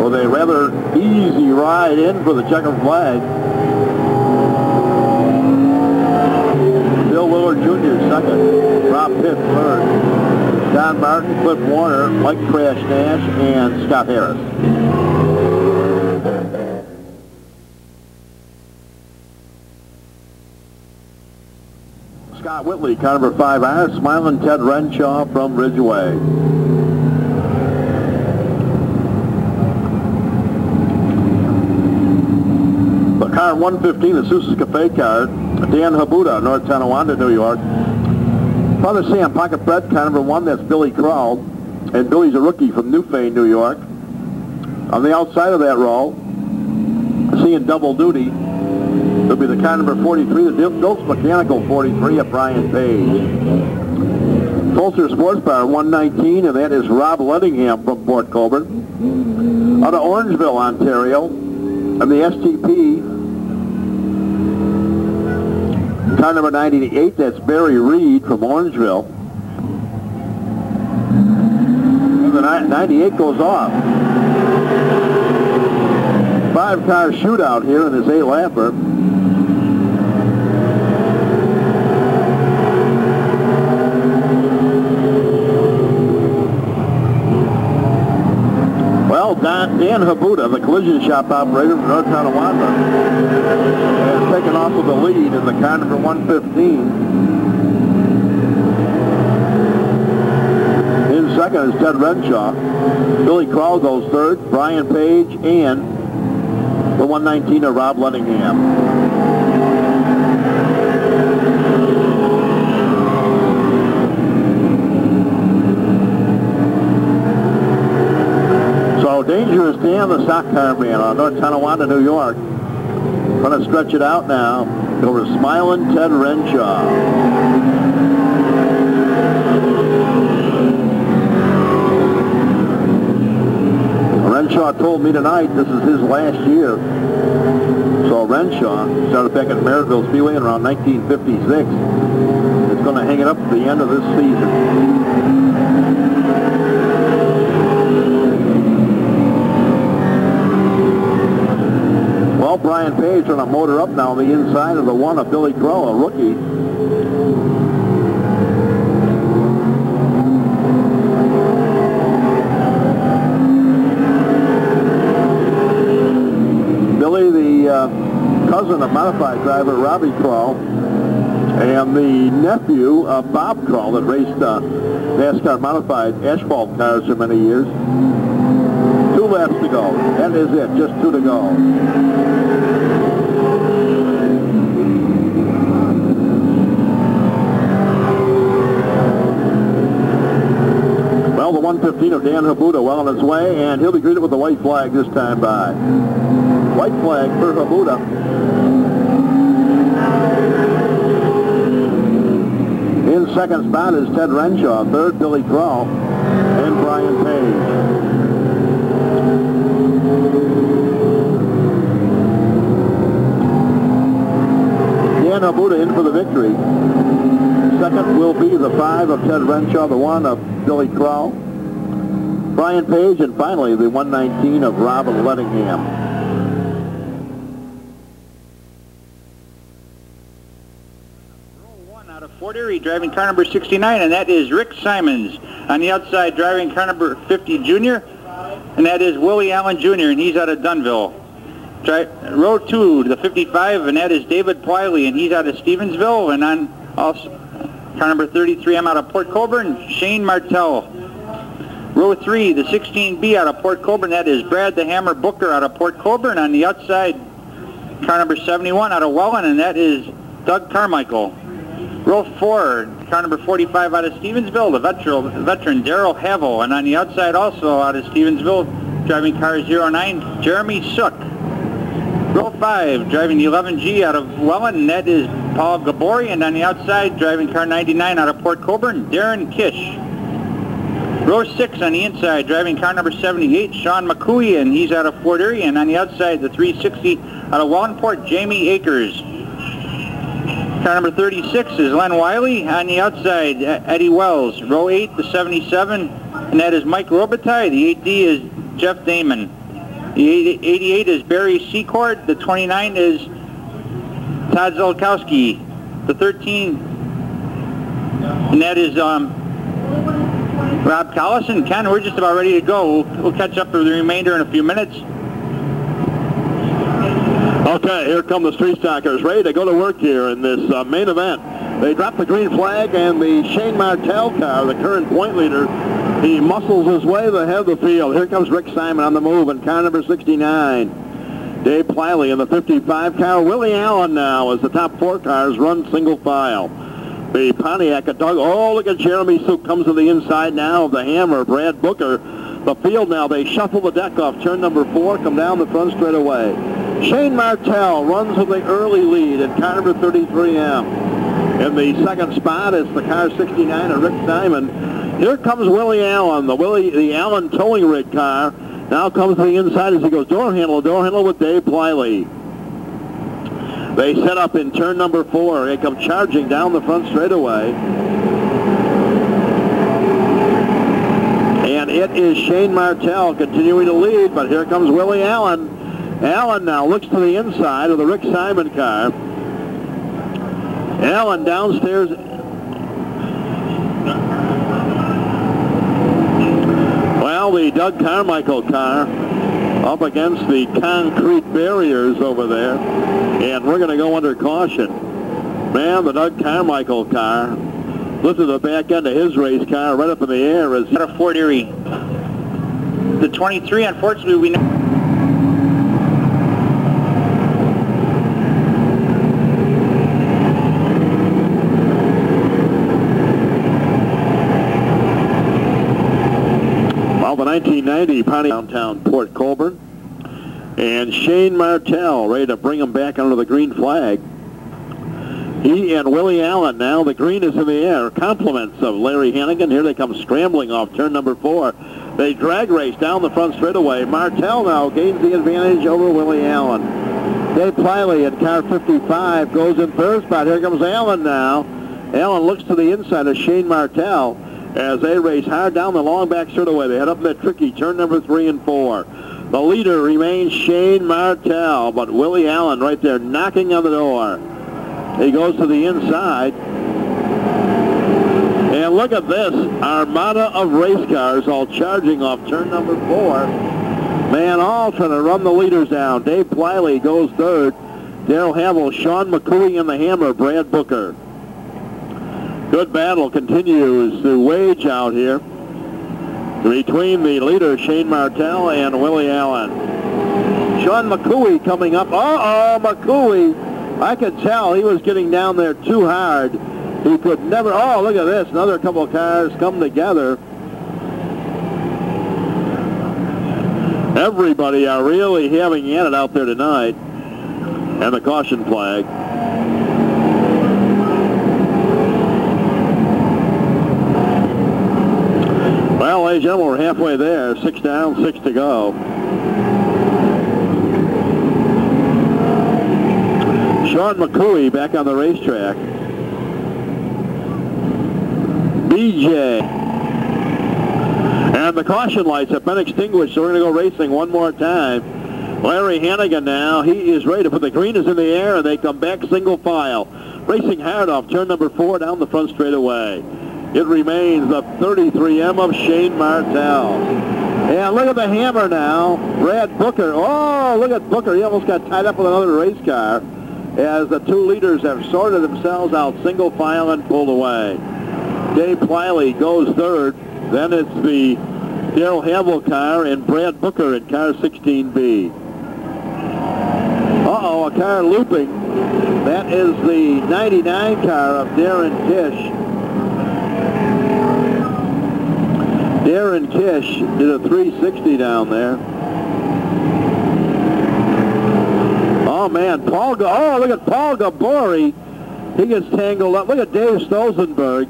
with a rather easy ride in for the checkered flag. Bill Willard Jr. second. Rob Pitts third. Don Martin, Cliff Warner, Mike Crash Nash, and Scott Harris. Scott Whitley, car number 5R, Smiling Ted Renshaw from Ridgeway. Car 115, the Sousa's Cafe car, Dan Habuda, North Tonawanda, New York. Father Sam, Pocket Bread, car number 1, that's Billy Krall. And Billy's a rookie from Newfane, New York. On the outside of that row, seeing double duty, it'll be the car number 43, the Diltz Mechanical 43 of Brian Page. Fulcer Sports Bar 119, and that is Rob Lettingham from Port Colborne. Out of Orangeville, Ontario, and the STP, car number 98, that's Barry Reed from Orangeville. And the 98 goes off. 5-car shootout here in this 8-lapper. Well, Dan Habuda, the collision shop operator from North Tonawanda, has taken off with the lead in the car number 115. In second is Ted Renshaw. Billy Krall goes third, Brian Page, and the 119 of Rob Lettingham. So Dangerous Dan, the stock car man on North Tonawanda, New York. Going to stretch it out now over Smiling Ted Renshaw. Renshaw told me tonight this is his last year. So Renshaw started back at Maryville Speedway in around 1956. It's going to hang it up at the end of this season. Well, Brian Page trying to motor up now on the inside of the one of Billy Krall, a rookie. Billy, the cousin of modified driver Robbie Krall, and the nephew of Bob Krall that raced NASCAR modified asphalt cars for many years. 2 laps to go. That is it. Just 2 to go. Well, the 115 of Dan Habuda well on its way, and he'll be greeted with the white flag this time by. White flag for Habuda. In second spot is Ted Renshaw. Third, Billy Krall. Brian Page. Buddha in for the victory. Second will be the 5 of Ted Renshaw, the 1 of Billy Crow, Brian Page, and finally the 119 of Robin Lettingham. Row 1 out of Fort Erie, driving car number 69, and that is Rick Simons. On the outside, driving car number 50, Junior, and that is Willie Allen Jr., and he's out of Dunville. Row 2, the 55, and that is David Pliley, and he's out of Stevensville. And on also car number 33, I'm out of Port Colborne, Shane Martell. Row 3, the 16B out of Port Colborne, that is Brad the Hammer Booker out of Port Colborne. On the outside, car number 71 out of Welland, and that is Doug Carmichael. Row 4, car number 45 out of Stevensville, the veteran Darrell Havel. And on the outside also out of Stevensville, driving car 09, Jeremy Sook. Row 5, driving the 11G out of Welland, and that is Paul Gabori. And on the outside, driving car 99 out of Port Colborne, Darren Kish. Row 6 on the inside, driving car number 78, Sean McCooey, and he's out of Fort Erie. And on the outside, the 360 out of Wallingport, Jamie Akers. Car number 36 is Len Wiley. On the outside, Eddie Wells. Row 8, the 77, and that is Mike Robitaille. The 8D is Jeff Damon. The 88 is Barry Secord. The 29 is Todd Zolkowski. The 13, and that is Rob Collison. Ken, we're just about ready to go. We'll catch up with the remainder in a few minutes. Okay, here come the Street Stockers, ready to go to work here in this main event. They drop the green flag, and the Shane Martell car, the current point leader, he muscles his way to the head of the field. Here comes Rick Simon on the move in car number 69. Dave Pliley in the 55 car. Willie Allen now as the top 4 cars run single file. The Pontiac at Doug. Oh, look at Jeremy Sook comes to the inside now of the Hammer, Brad Booker. The field now, they shuffle the deck off turn number 4, come down the front straightaway. Shane Martell runs with the early lead in car number 33M. In the second spot is the car 69 of Rick Simon. Here comes Willie Allen, the Allen towing rig car. Now comes to the inside as he goes door handle with Dave Pliley. They set up in turn number 4. They come charging down the front straightaway. And it is Shane Martell continuing to lead, but here comes Willie Allen. Allen now looks to the inside of the Rick Simon car. Allen downstairs. Well, the Doug Carmichael car up against the concrete barriers over there, and we're going to go under caution. Man, the Doug Carmichael car, look at the back end of his race car right up in the air. As Out of Fort Erie. The 23, unfortunately, we know. The 1990 Pontiac downtown Port Colborne, and Shane Martell ready to bring him back under the green flag. He and Willie Allen now, the green is in the air. Compliments of Larry Hannigan. Here they come scrambling off turn number 4. They drag race down the front straightaway. Martell now gains the advantage over Willie Allen. Dave Pliley in car 55 goes in third spot. Here comes Allen now. Allen looks to the inside of Shane Martell as they race hard down the long back straightaway. They head up that tricky turn number 3 and 4. The leader remains Shane Martell, but Willie Allen right there knocking on the door. He goes to the inside. And look at this armada of race cars all charging off turn number 4. Man, all trying to run the leaders down. Dave Pliley goes third. Darrell Havel, Sean McCooey in the Hammer, Brad Booker. Good battle continues to wage out here between the leader, Shane Martell, and Willie Allen. Sean McCooey coming up. Uh-oh, McCooey. I could tell he was getting down there too hard. He could never. Oh, look at this. Another couple of cars come together. Everybody are really having at it out there tonight. And the caution flag. Well, ladies and gentlemen, we're halfway there. 6 down, 6 to go. Sean McCooey back on the racetrack. BJ. And the caution lights have been extinguished, so we're going to go racing one more time. Larry Hannigan now, he is ready to put the green is in the air, and they come back single file. Racing hard off turn number 4 down the front straightaway. It remains the 33M of Shane Martell. And look at the hammer now. Brad Booker. Oh, look at Booker. He almost got tied up with another race car as the two leaders have sorted themselves out single file and pulled away. Dave Pliley goes third. Then it's the Darrell Havel car and Brad Booker in car 16B. Uh-oh, a car looping. That is the 99 car of Darren Kish. Darren Kish did a 360 down there. Oh, man, look at Paul Gabori. He gets tangled up. Look at Dave Stolzenberg.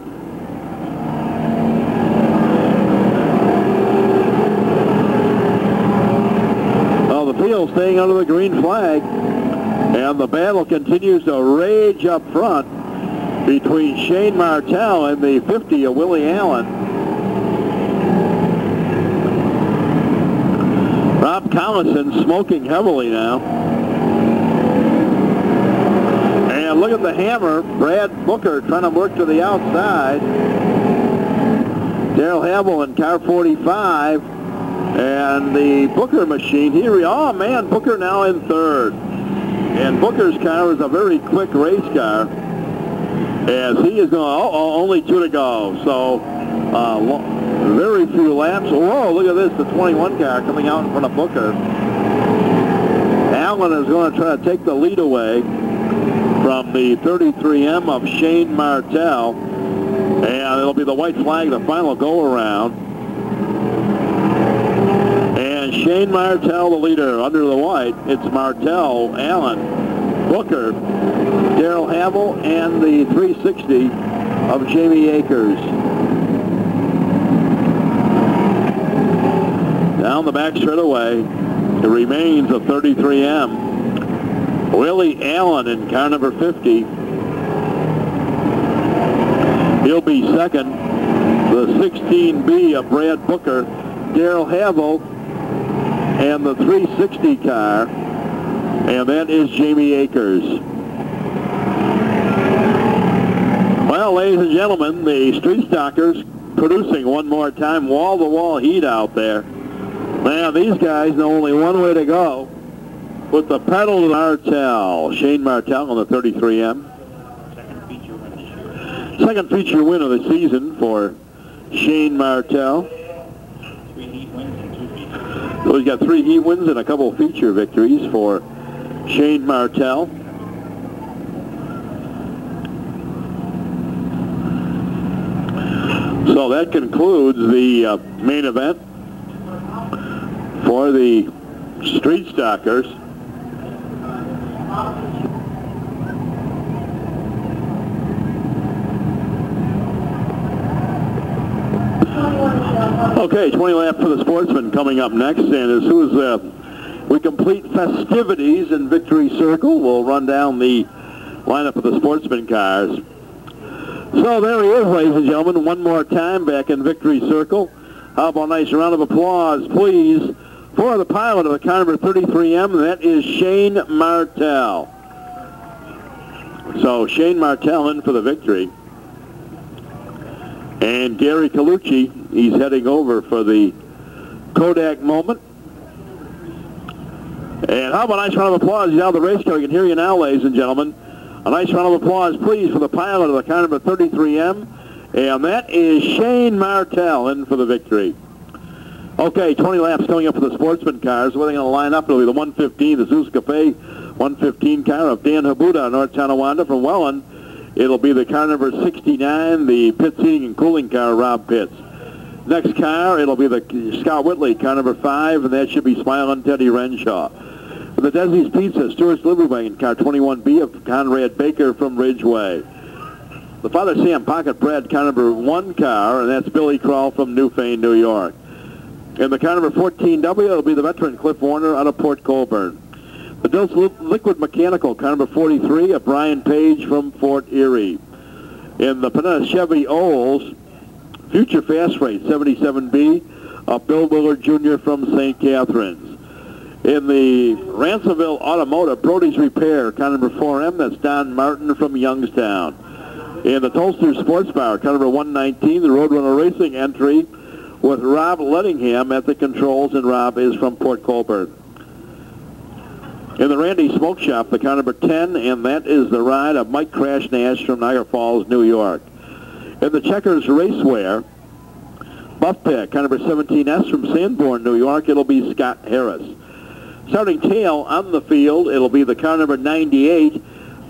Oh, the field staying under the green flag. And the battle continues to rage up front between Shane Martell and the 50 of Willie Allen. Rob Collison smoking heavily now. And look at the hammer. Brad Booker trying to work to the outside. Darrell Havel in car 45. And the Booker machine here. Oh, man, Booker now in third. And Booker's car is a very quick race car. As he is going, only 2 to go. So, very few laps. Whoa, look at this, the 21 car coming out in front of Booker. Allen is going to try to take the lead away from the 33M of Shane Martell. And it'll be the white flag, the final go-around. And Shane Martell, the leader, under the white. It's Martell, Allen, Booker, Darrell Havel, and the 360 of Jamie Akers. Down the back straightaway, it remains a 33M. Willie Allen in car number 50. He'll be second. The 16B of Brad Booker, Darrell Havel, and the 360 car, and that is Jamie Akers. Well, ladies and gentlemen, the Street Stockers producing one more time, wall-to-wall heat out there. Man, these guys know only one way to go. With the pedal to Martell. Shane Martell on the 33M. Second feature win of the season for Shane Martell. 3 heat wins and 2 features. So he's got 3 heat wins and a couple of feature victories for Shane Martell. So that concludes the main event for the Street Stockers. Okay, 20 lap for the Sportsman coming up next, and as soon as we complete festivities in Victory Circle, we'll run down the lineup of the Sportsman cars. So there he is, ladies and gentlemen, one more time back in Victory Circle. How about a nice round of applause, please, for the pilot of the car number 33M, and that is Shane Martell. So Shane Martell in for the victory. And Gary Colucci, he's heading over for the Kodak moment. And how about a nice round of applause? He's out of the race car. We can hear you now, ladies and gentlemen. A nice round of applause, please, for the pilot of the car number 33M. And that is Shane Martell in for the victory. Okay, 20 laps coming up for the Sportsman cars. Where are they going to line up? It'll be the 115, the Zeus Cafe 115 car of Dan Habuda, North Tonawanda from Welland. It'll be the car number 69, the pit seating and cooling car, Rob Pitts. Next car, it'll be the Scott Whitley, car number 5, and that should be Smilin' Teddy Renshaw. For the Desi's Pizza, Stewart's Livery Wagon, car 21B of Conrad Baker from Ridgeway. the Father Sam Pocket Bred car number 1 car, and that's Billy Crawl from Newfane, New York. In the car number 14W, it'll be the veteran Cliff Warner out of Port Colborne. The Diltz Liquid Mechanical car number 43 of Brian Page from Fort Erie. In the Panetta Chevy Olds, Future Fast Rate 77B of Bill Willard Jr. from St. Catharines. In the Ransomville Automotive, Brody's Repair, car number 4M, that's Don Martin from Youngstown. In the Tolster Sports Bar, car number 119, the Roadrunner Racing entry with Rob Lettingham at the controls, and Rob is from Port Colborne. In the Randy Smoke Shop, the car number 10, and that is the ride of Mike Crash Nash from Niagara Falls, New York. In the Checkers Racewear, Buff Pack, car number 17S from Sanborn, New York, it'll be Scott Harris. Starting tail on the field, it'll be the car number 98,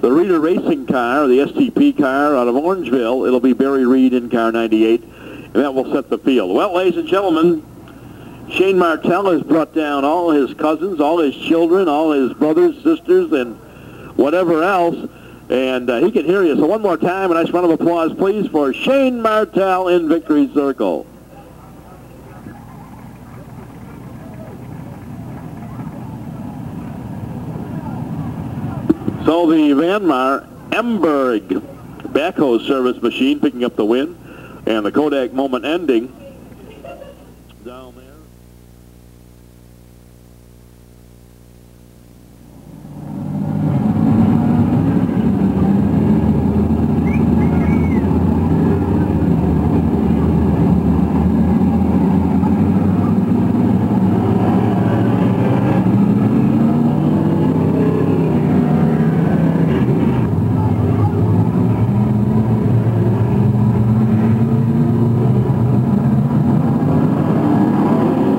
the Reader Racing car, the STP car out of Orangeville. It'll be Barry Reed in car 98, and that will set the field. Well, ladies and gentlemen, Shane Martell has brought down all his cousins, all his children, all his brothers, sisters, and whatever else, and he can hear you. So one more time, a nice round of applause, please, for Shane Martell in Victory Circle. So the Vanmar Emberg backhoe service machine picking up the win, and the Kodak Moment ending down there.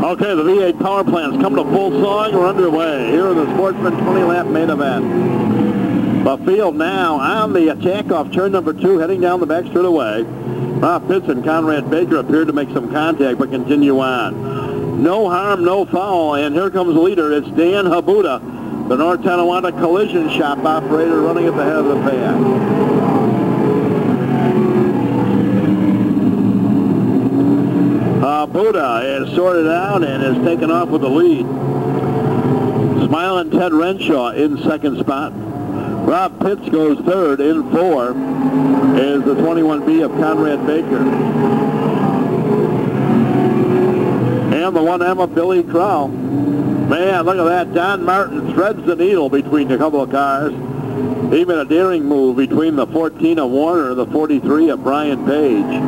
Okay, the V8 power plant's coming to full song. We're underway here in the Sportsman 20-lap main event. The field now on the attack off turn number 2, heading down the back straightaway. Rob Pitts and Conrad Baker appeared to make some contact, but continue on. No harm, no foul, and here comes the leader. It's Dan Habuda, the North Tonawanda Collision Shop operator, running at the head of the pack. Buddha is sorted out and is taken off with the lead. Smiling Ted Renshaw in second spot. Rob Pitts goes third. In 4 is the 21B of Conrad Baker. And the 1M of Billy Crowell. Man, look at that. Don Martin threads the needle between a couple of cars. He made a daring move between the 14 of Warner and the 43 of Brian Page.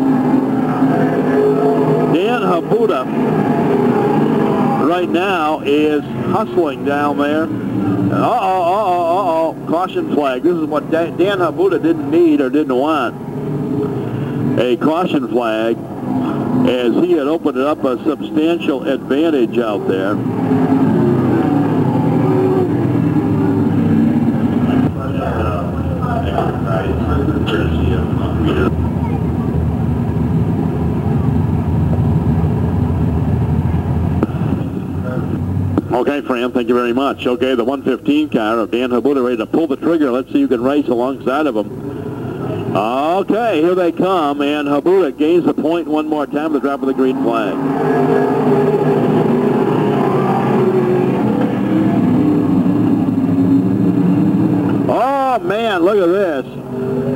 Dan Habuda right now is hustling down there. Caution flag. This is what Dan Habuda didn't need or didn't want. A caution flag, as he had opened up a substantial advantage out there. Okay, Fran, thank you very much. Okay, the 115 car of Dan Habuda ready to pull the trigger. Let's see who can race alongside of him. Okay, here they come, and Habuda gains the point one more time with the drop of the green flag. Oh, man, look at this.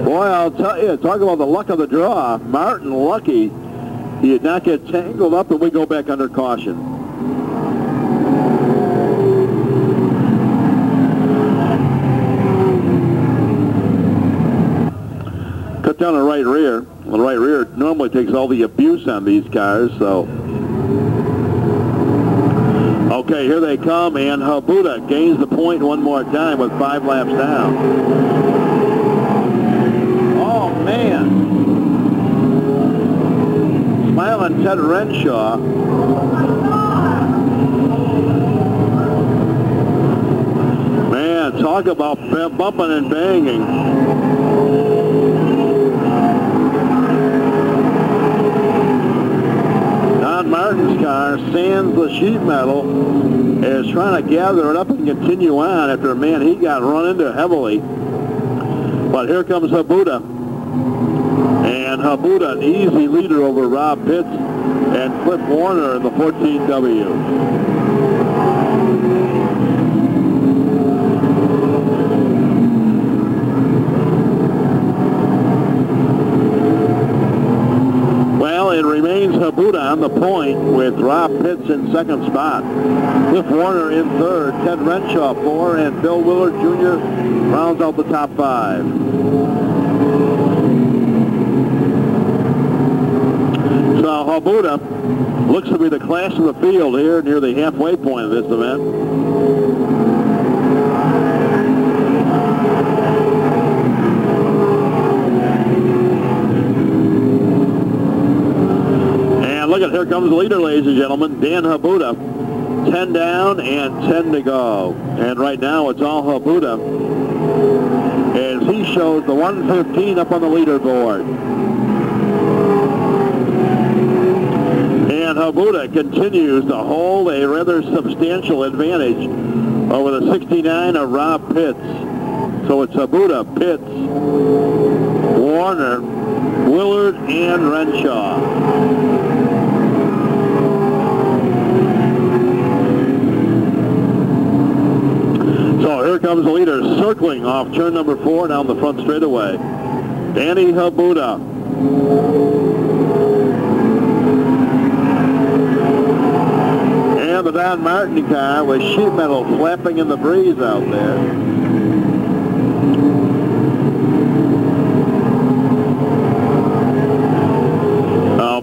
Boy, I'll tell you, talk about the luck of the draw. Martin lucky he did not get tangled up, and we go back under caution. Cut down the right rear. The right rear normally takes all the abuse on these cars, so. Okay, here they come, and Habuda gains the point one more time with 5 laps down. Oh, man. Smiling Ted Renshaw. Man, talk about bumping and banging. Martin's car, sans the sheet metal, is trying to gather it up and continue on after, man, he got run into heavily. But here comes Habuda. Habuda, an easy leader over Rob Pitts and Cliff Warner in the 14W. It remains Habuda on the point with Rob Pitts in second spot. Cliff Warner in third, Ted Renshaw 4, and Bill Willard Jr. rounds out the top 5. So Habuda looks to be the class of the field here near the halfway point of this event. Here comes the leader, ladies and gentlemen, Dan Habuda. 10 down and 10 to go. And right now it's all Habuda as he shows the 115 up on the leaderboard. And Habuda continues to hold a rather substantial advantage over the 69 of Rob Pitts. So it's Habuda, Pitts, Warner, Willard, and Renshaw. So here comes the leader circling off turn number 4 down the front straightaway. Danny Habuda. And the Don Martin car with sheet metal flapping in the breeze out there.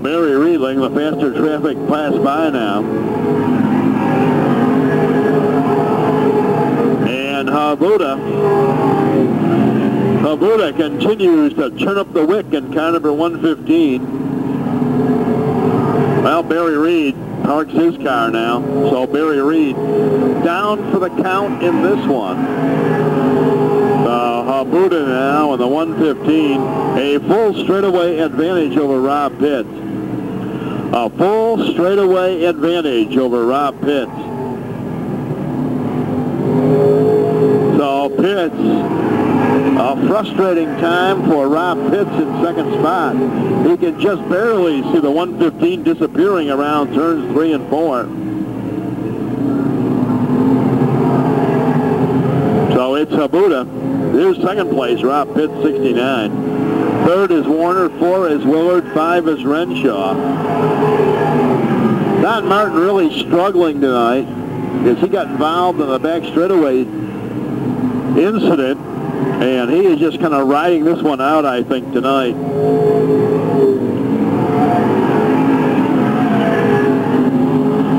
Barry Reedling, the faster traffic pass by now. And Habuda continues to turn up the wick in car number 115. Well, Barry Reed parks his car now. So Barry Reed down for the count in this one. Habuda now in the 115. A full straightaway advantage over Rob Pitts. A full straightaway advantage over Rob Pitts. So Pitts, a frustrating time for Rob Pitts in second spot. He can just barely see the 115 disappearing around turns 3 and 4. So it's Habuda. Here's second place, Rob Pitts, 69. Third is Warner, 4 is Willard, 5 is Renshaw. Don Martin really struggling tonight as he got involved in the back straightaway incident, and he is just kind of riding this one out, I think, tonight.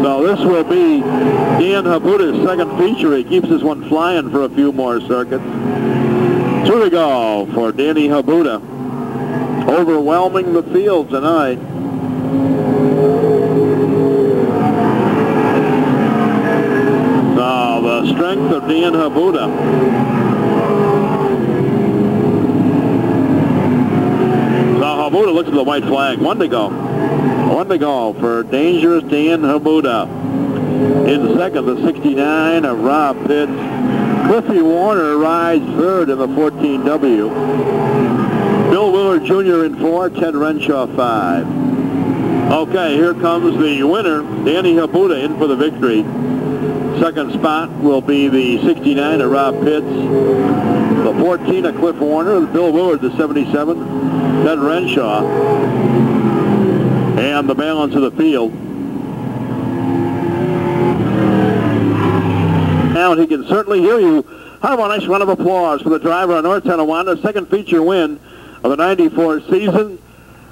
So this will be Dan Habuda's second feature. He keeps this one flying for a few more circuits. 2 to go for Danny Habuda, overwhelming the field tonight. So the strength of Dan Habuda. So Habuda looks at the white flag. 1 to go. 1 to go for dangerous Dan Habuda. In second, the 69 of Rob Pitts. Cliffy Warner rides third in the 14W. Bill Willard Jr. in 4, Ted Renshaw 5. Okay, here comes the winner, Danny Habuda, in for the victory. Second spot will be the 69 of Rob Pitts. The 14 of Cliff Warner, Bill Willard, the 77, Ted Renshaw, and the balance of the field. Now he can certainly hear you. How about a nice round of applause for the driver on North Tonawanda, second feature win of the 94 season.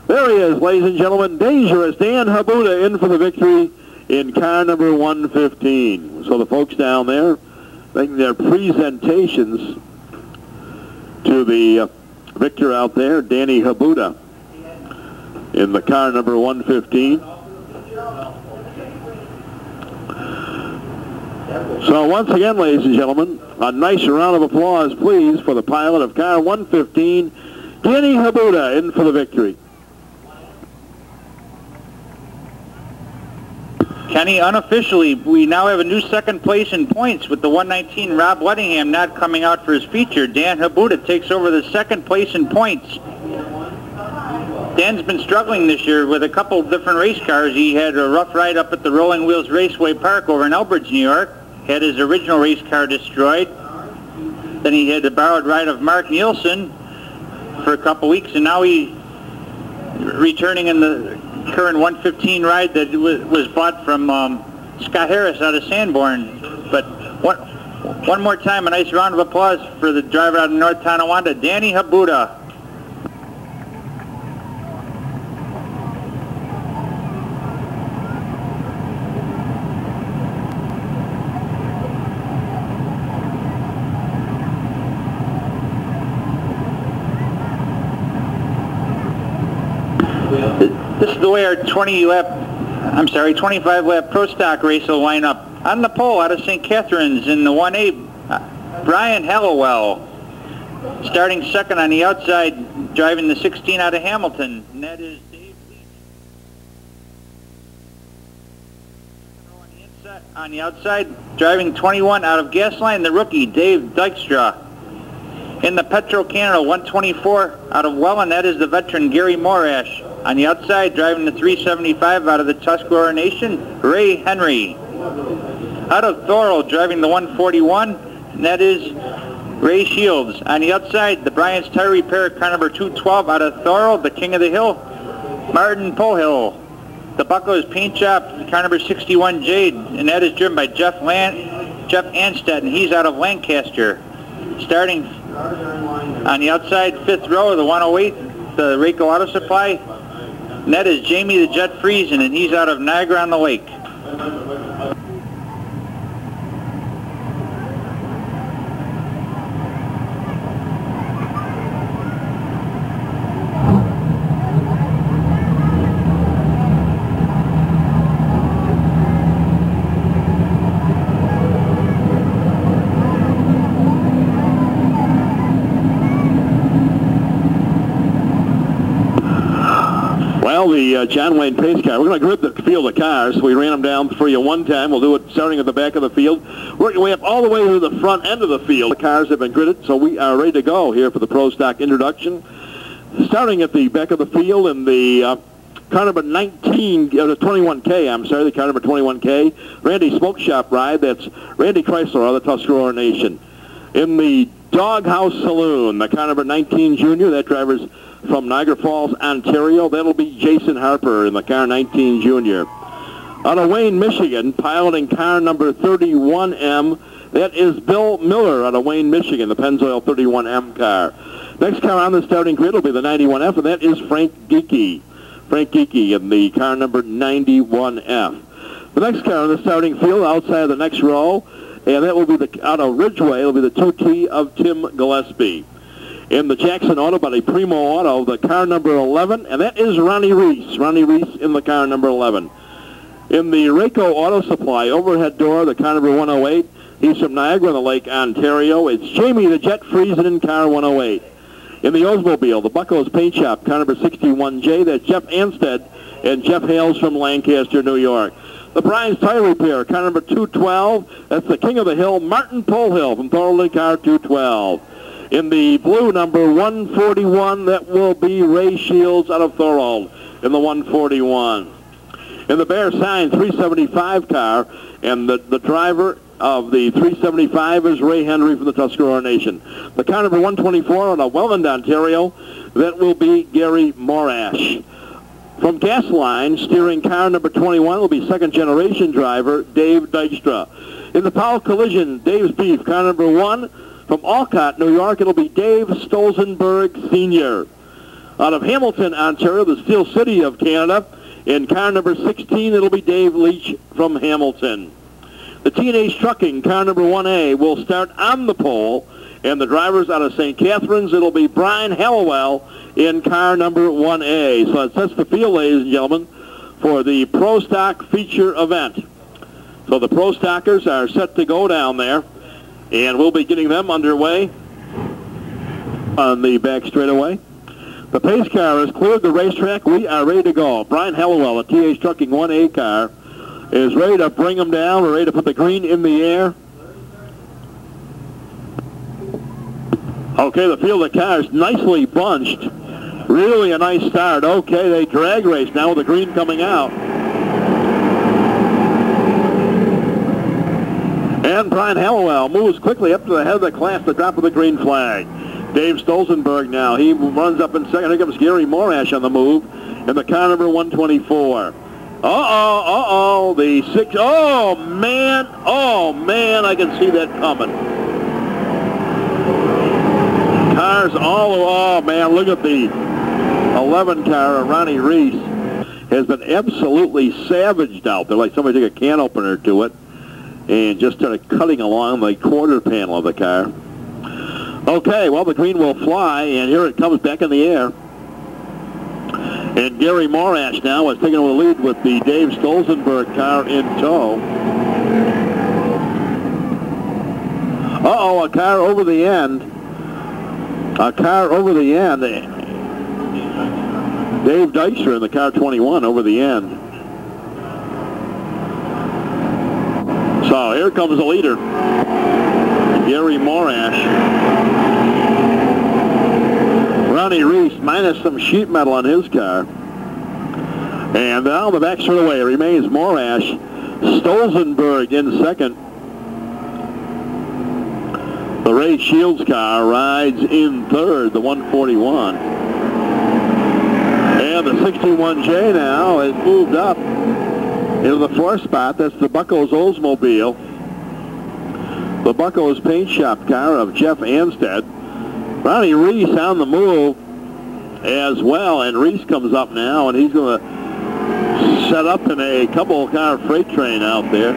There he is, ladies and gentlemen, dangerous Dan Habuda in for the victory in car number 115. So the folks down there making their presentations to the victor out there, Danny Habuda, in the car number 115. So once again, ladies and gentlemen, a nice round of applause, please, for the pilot of car 115, Danny Habuda, in for the victory. Kenny, unofficially, we now have a new second place in points with the 119 Rob Weddingham not coming out for his feature. Dan Habuda takes over the second place in points. Dan's been struggling this year with a couple different race cars. He had a rough ride up at the Rolling Wheels Raceway Park over in Elbridge, New York. Had his original race car destroyed. Then he had a borrowed ride of Mark Nielsen for a couple weeks, and now he's returning in the current 115 ride that was bought from Scott Harris out of Sanborn. But one more time, a nice round of applause for the driver out of North Tonawanda, Danny Habuda. This is the way our 25 lap Pro Stock race will line up. On the pole out of St. Catharines in the 1A, Brian Hallowell. Starting second on the outside, driving the 16 out of Hamilton, and that is Dave Leach. On the outside, driving 21 out of Gasline, the rookie, Dave Dykstra. In the Petro Canada 124 out of Welland, that is the veteran Gary Morash. On the outside, driving the 375 out of the Tuscarora Nation, Ray Henry. Out of Thorold, driving the 141, and that is Ray Shields. On the outside, the Bryant's Tire Repair, car number 212 out of Thorold, the King of the Hill, Martin Pohill. The Buckles Paint Shop, car number 61 Jade, and that is driven by Jeff Anstead, and he's out of Lancaster. Starting on the outside, fifth row, the 108, the Rayco Auto Supply, and that is Jamie the Jet Friesen, and he's out of Niagara-on-the-Lake. Well, the John Wayne pace car, we're going to grid the field of cars. We ran them down for you one time. We'll do it starting at the back of the field, working way up all the way to the front end of the field. The cars have been gridded, so we are ready to go here for the Pro Stock introduction. Starting at the back of the field in the car number 21K, I'm sorry, the car number 21K, Randy Smoke Shop ride. That's Randy Chrysler of the Tuscarora Nation. In the Doghouse Saloon, the car number 19 Junior, that driver's from Niagara Falls, Ontario. That'll be Jason Harper in the car 19 Junior. Out of Wayne, Michigan, piloting car number 31M, that is Bill Miller out of Wayne, Michigan, the Pennzoil 31M car. Next car on the starting grid will be the 91F, and that is Frank Geeky. Frank Geeky in the car number 91F. The next car on the starting field outside of the next row, and that will be out of Ridgeway, it'll be the 2T of Tim Gillespie. In the Jackson Auto Body Primo Auto, the car number 11, and that is Ronnie Reese. Ronnie Reese in the car number 11. In the Rayco Auto Supply overhead door, the car number 108, he's from Niagara-on-the-Lake, Ontario. It's Jamie the Jet Friesen in car 108. In the Oldsmobile, the Buckles Paint Shop, car number 61J, that's Jeff Anstead, and Jeff Hales from Lancaster, New York. The Bryant's Tire Repair, car number 212, that's the King of the Hill, Martin Pohill from Thorold, car 212. In the blue number 141, that will be Ray Shields out of Thorold in the 141. In the Bear Sign 375 car, and the driver of the 375 is Ray Henry from the Tuscarora Nation. The car number 124 out of Welland, Ontario, that will be Gary Morash. From Gasline, steering car number 21 will be second generation driver Dave Dykstra. In the Powell Collision, Dave's Beef, car number 1, from Alcott, New York, it'll be Dave Stolzenberg Sr. Out of Hamilton, Ontario, the Steel City of Canada, in car number 16, it'll be Dave Leach from Hamilton. The Teenage Trucking, car number 1A, will start on the pole, and the drivers out of St. Catharines, it'll be Brian Hallowell in car number 1A. So that sets the field, ladies and gentlemen, for the Pro Stock feature event. So the Pro Stockers are set to go down there, and we'll be getting them underway on the back straightaway. The pace car has cleared the racetrack. We are ready to go. Brian Hallowell, a TH Trucking 1A car, is ready to bring them down. We're ready to put the green in the air. Okay, the field of cars nicely bunched. Really a nice start. Okay, they drag race now with the green coming out. And Brian Hallowell moves quickly up to the head of the class, the drop of the green flag. Dave Stolzenberg now. He runs up in second. Here comes Gary Morash on the move in the car number 124. The 6. Oh, man, I can see that coming. Cars oh, man, look at the 11 car of Ronnie Reese. Has been absolutely savaged out there, like somebody took a can opener to it and just started cutting along the quarter panel of the car. Okay, well, the green will fly, and here it comes back in the air. And Gary Morash now is taking the lead with the Dave Stolzenberg car in tow. A car over the end. Dave Dykstra in the car 21 over the end. So here comes the leader, Gary Morash. Ronnie Reese minus some sheet metal on his car. And now the back straightaway remains Morash. Stolzenberg in second. The Ray Shields car rides in third, the 141. And the 61J now has moved up into the fourth spot. That's the Bucko's Oldsmobile. The Bucko's paint shop car of Jeff Anstead. Ronnie Reese on the move as well, and Reese comes up now, and he's going to set up in a couple-car freight train out there.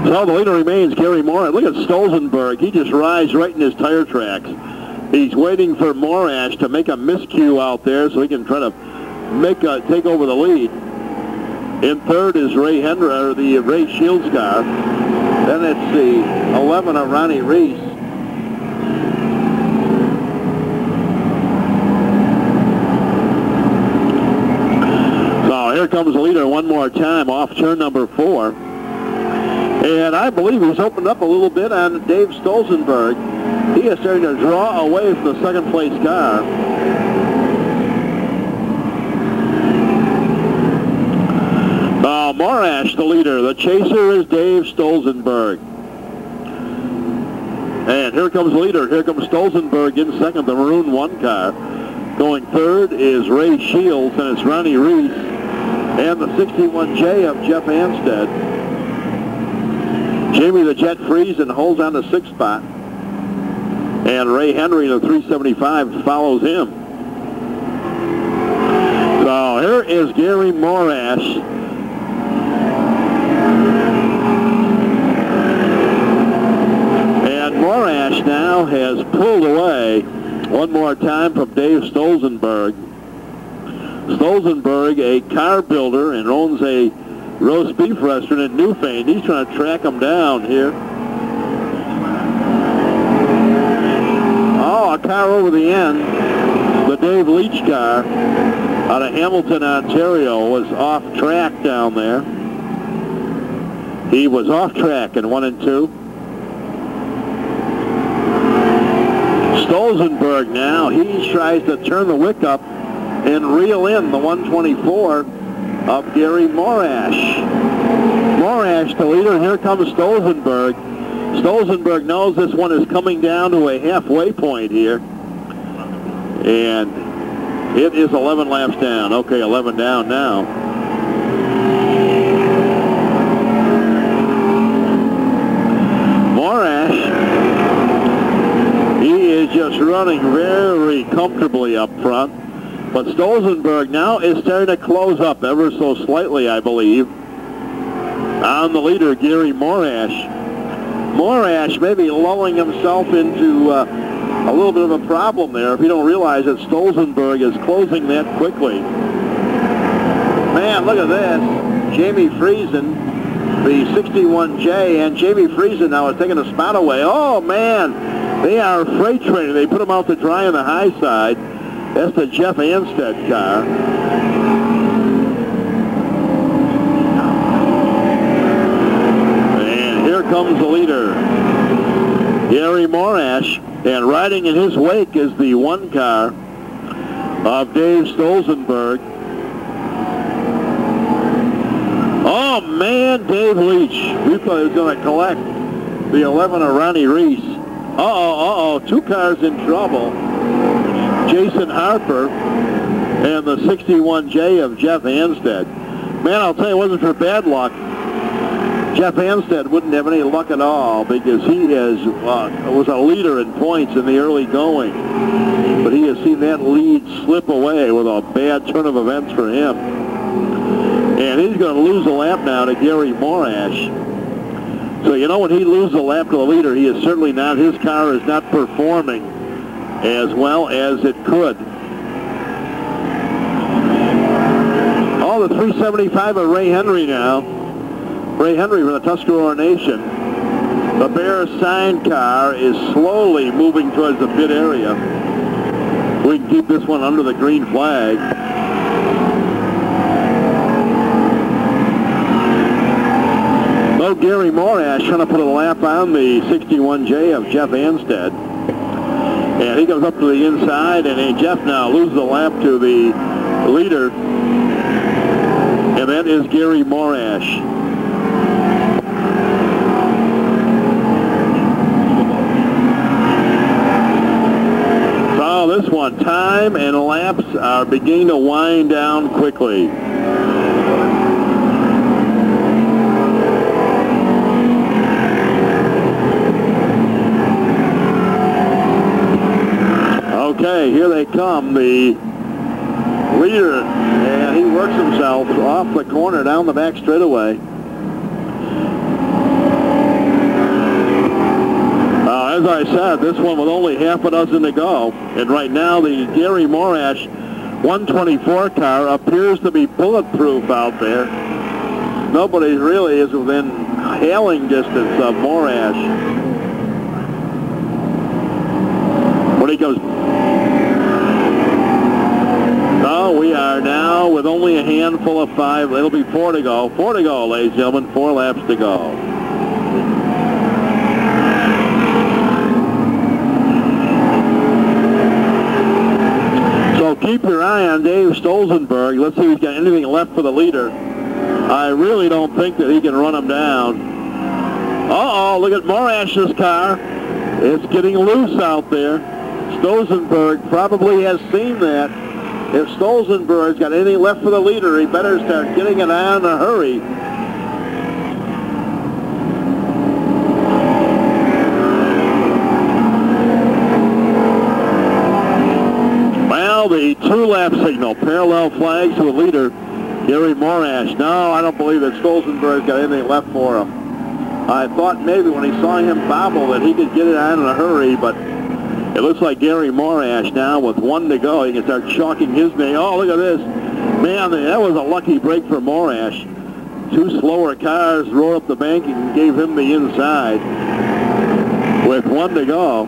So the leader remains Gary Morash. Look at Stolzenberg. He just rides right in his tire tracks. He's waiting for Morash to make a miscue out there so he can try to take over the lead. In third is Ray Henry, or the Ray Shields car. Then it's the 11 of Ronnie Reese. So here comes the leader one more time off turn number 4. And I believe he's opened up a little bit on Dave Stolzenberg. He is starting to draw away from the second place car. Morash, the leader. The chaser is Dave Stolzenberg. And here comes the leader. Here comes Stolzenberg in second, the maroon 1 car. Going third is Ray Shields, and it's Ronnie Reese. And the 61J of Jeff Anstead. Jamie the Jet Friesen holds on the 6th spot. And Ray Henry, the 375, follows him. So here is Gary Morash. And Morash now has pulled away one more time from Dave Stolzenberg. Stolzenberg, a car builder and owns a roast beef restaurant in Newfane. He's trying to track him down here. A car over the end. The Dave Leach car out of Hamilton, Ontario, was off track down there. He was off track in 1 and 2. Stolzenberg now, he tries to turn the wick up and reel in the 124 of Gary Morash. Morash, the leader, and here comes Stolzenberg. Stolzenberg knows this one is coming down to a halfway point here. And it is 11 laps down. Okay, 11 down now. Morash, he is just running very comfortably up front. But Stolzenberg now is starting to close up ever so slightly, I believe, on the leader, Gary Morash. Morash maybe lulling himself into a little bit of a problem there if you don't realize that Stolzenberg is closing that quickly. Man, look at this. Jamie Friesen, the 61J, and Jamie Friesen now is taking a spot away. Oh, man, they are freight training. They put them out to dry on the high side. That's the Jeff Anstead car. And here comes the leader. Gary Morash, and riding in his wake is the one car of Dave Stolzenberg. Oh man, Dave Leach. We thought he was going to collect the 11 of Ronnie Reese. Two cars in trouble. Jason Harper and the 61J of Jeff Anstead. Man, I'll tell you, it wasn't for bad luck. Jeff Anstead wouldn't have any luck at all because he was a leader in points in the early going. But he has seen that lead slip away with a bad turn of events for him. And he's going to lose a lap now to Gary Morash. So, you know, when he loses a lap to the leader, he is certainly not, his car is not performing as well as it could. Oh, the 375 of Ray Henry now. Ray Henry from the Tuscarora Nation. The Bear sign car is slowly moving towards the pit area. We can keep this one under the green flag. Gary Morash trying to put a lap on the 61J of Jeff Anstead. And he goes up to the inside, and Jeff now loses a lap to the leader. And that is Gary Morash. So this one, time and laps are beginning to wind down quickly. Okay, here they come, the leader, and he works himself off the corner down the back straightaway. As I said, this one with only half a dozen to go, and right now the Gary Morash 124 car appears to be bulletproof out there. Nobody really is within hailing distance of Morash. When he goes... No, we are now with only a handful of 5. It'll be 4 to go. 4 to go, ladies and gentlemen. 4 laps to go. So keep your eye on Dave Stolzenberg. Let's see if he's got anything left for the leader. I really don't think that he can run him down. Uh-oh, look at Morash's car. It's getting loose out there. Stolzenberg probably has seen that. If Stolzenberg's got anything left for the leader, he better start getting it on in a hurry. Well, the 2-lap signal, parallel flags to the leader, Gary Morash. No, I don't believe that Stolzenberg's got anything left for him. I thought maybe when he saw him bobble that he could get it on in a hurry, but it looks like Gary Morash now with 1 to go. He can start chalking his name. Oh, look at this. Man, that was a lucky break for Morash. 2 slower cars rode up the bank and gave him the inside. With 1 to go.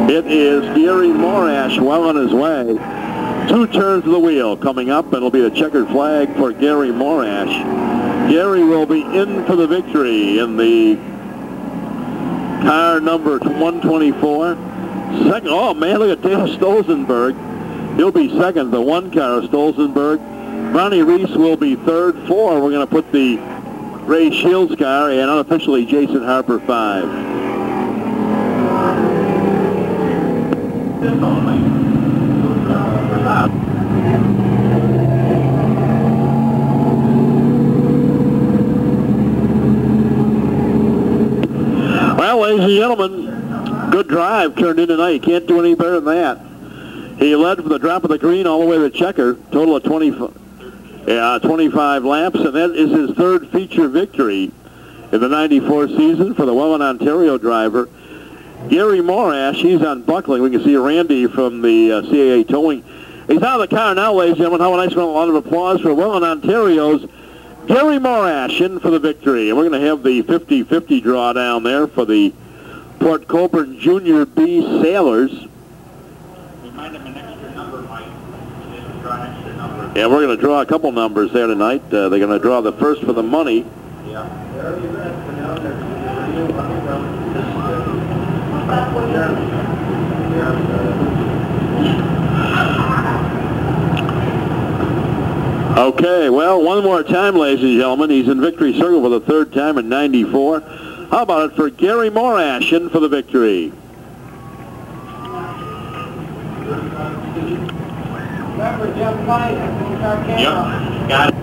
It is Gary Morash well on his way. 2 turns of the wheel coming up, and it'll be the checkered flag for Gary Morash. Gary will be in for the victory in the car number 124. Second, oh man, look at Dale Stolzenberg. He'll be second, the 1 car of Stolzenberg. Ronnie Reese will be third. 4, we're going to put the Ray Shields car, and unofficially Jason Harper 5. Well, ladies and gentlemen, good drive turned in tonight. You can't do any better than that. He led from the drop of the green all the way to the checker, total of 25 laps, and that is his 3rd feature victory in the 94 season for the Welland, Ontario driver. Gary Morash, he's on buckling. We can see Randy from the CAA Towing. He's out of the car now, ladies and gentlemen. How a nice round of applause for Welland, Ontario's Gary Morash in for the victory. And we're going to have the 50-50 draw down there for the Port Colborne Junior B Sailors. Remind them an extra number, Mike. Draw an extra number. Yeah, we're going to draw a couple numbers there tonight. They're going to draw the first for the money. Yeah. Okay, well, one more time, ladies and gentlemen. He's in victory circle for the third time in 94. How about it for Gary Morash in for the victory? Yep, got it.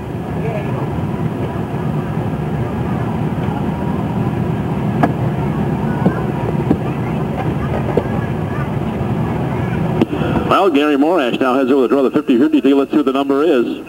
Well, Gary Morash now heads over to draw the 50-50 deal. Let's see what the number is.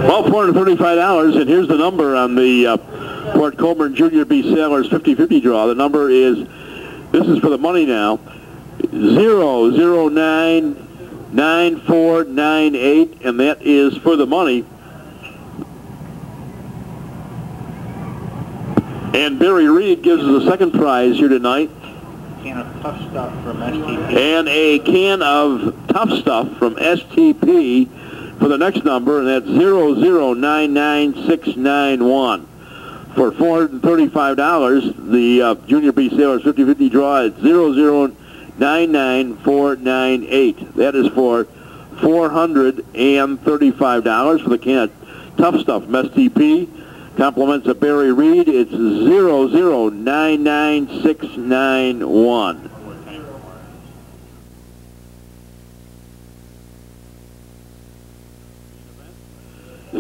Well, $435, and here's the number on the Port Colborne Junior B Sailors 50-50 draw. The number is, this is for the money now, 0099498, and that is for the money. And Barry Reed gives us a second prize here tonight. Can of Tough Stuff from STP. And a can of Tough Stuff from STP for the next number, and that's 0099691. For $435, the Junior B Sailors 50-50 draw at 0099498. That is for $435 for the can of Tough Stuff from STP. Compliments of Barry Reed. It's 0099691.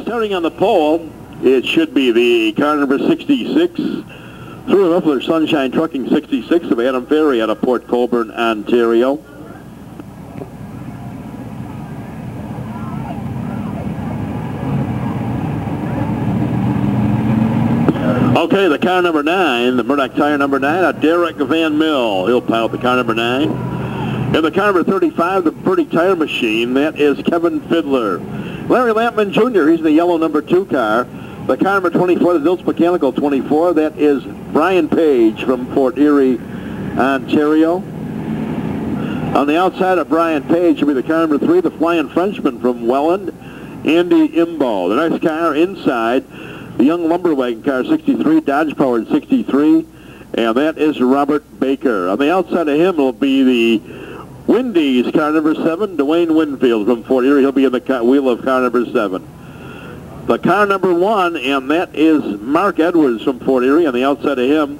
Starting on the pole, it should be the car number 66, through Muffler Sunshine Trucking 66 of Adam Ferry out of Port Colborne, Ontario. Okay, the car number 9, the Murdoch Tire number 9, Derek Van Mill. He'll pilot the car number 9. And the car number 35, the Purdy Tire Machine, that is Kevin Fiddler. Larry Lampman Jr., he's in the yellow number 2 car. The car number 24, the Dilts Mechanical 24, that is Brian Page from Fort Erie, Ontario. On the outside of Brian Page will be the car number 3, the Flying Frenchman from Welland, Andy Imbo. The next car inside, the Young Lumber Wagon car 63, Dodge Powered 63, and that is Robert Baker. On the outside of him will be the Wendy's car number 7, Dwayne Winfield from Fort Erie. He'll be in the wheel of car number 7. The car number 1, and that is Mark Edwards from Fort Erie. On the outside of him,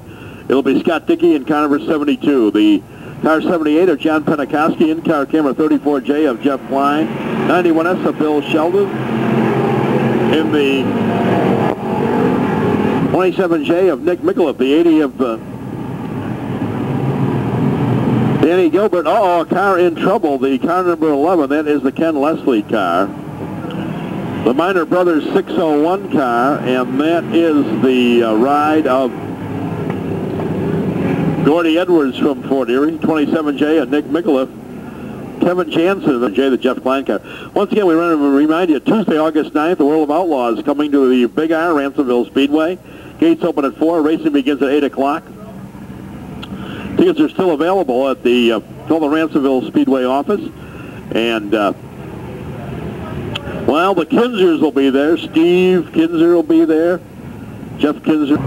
it'll be Scott Dickey in car number 72. The car 78 of John Penikoski, in-car camera 34J of Jeff Klein, 91S of Bill Sheldon. In the 27J of Nick Micallef, the 80 of Danny Gilbert. Uh-oh, a car in trouble. The car number 11, that is the Ken Leslie car. The Minor Brothers 601 car, and that is the ride of Gordy Edwards from Fort Erie. 27J of Nick Micallef. Kevin Jansen, the J, the Jeff Klein car. Once again, we want to remind you, Tuesday, August 9th, the World of Outlaws coming to the Big R, Ransomville Speedway. Gates open at 4. Racing begins at 8 o'clock. Tickets are still available at the Ransomville Speedway office. And, well, the Kinzers will be there. Steve Kinzer will be there. Jeff Kinzer.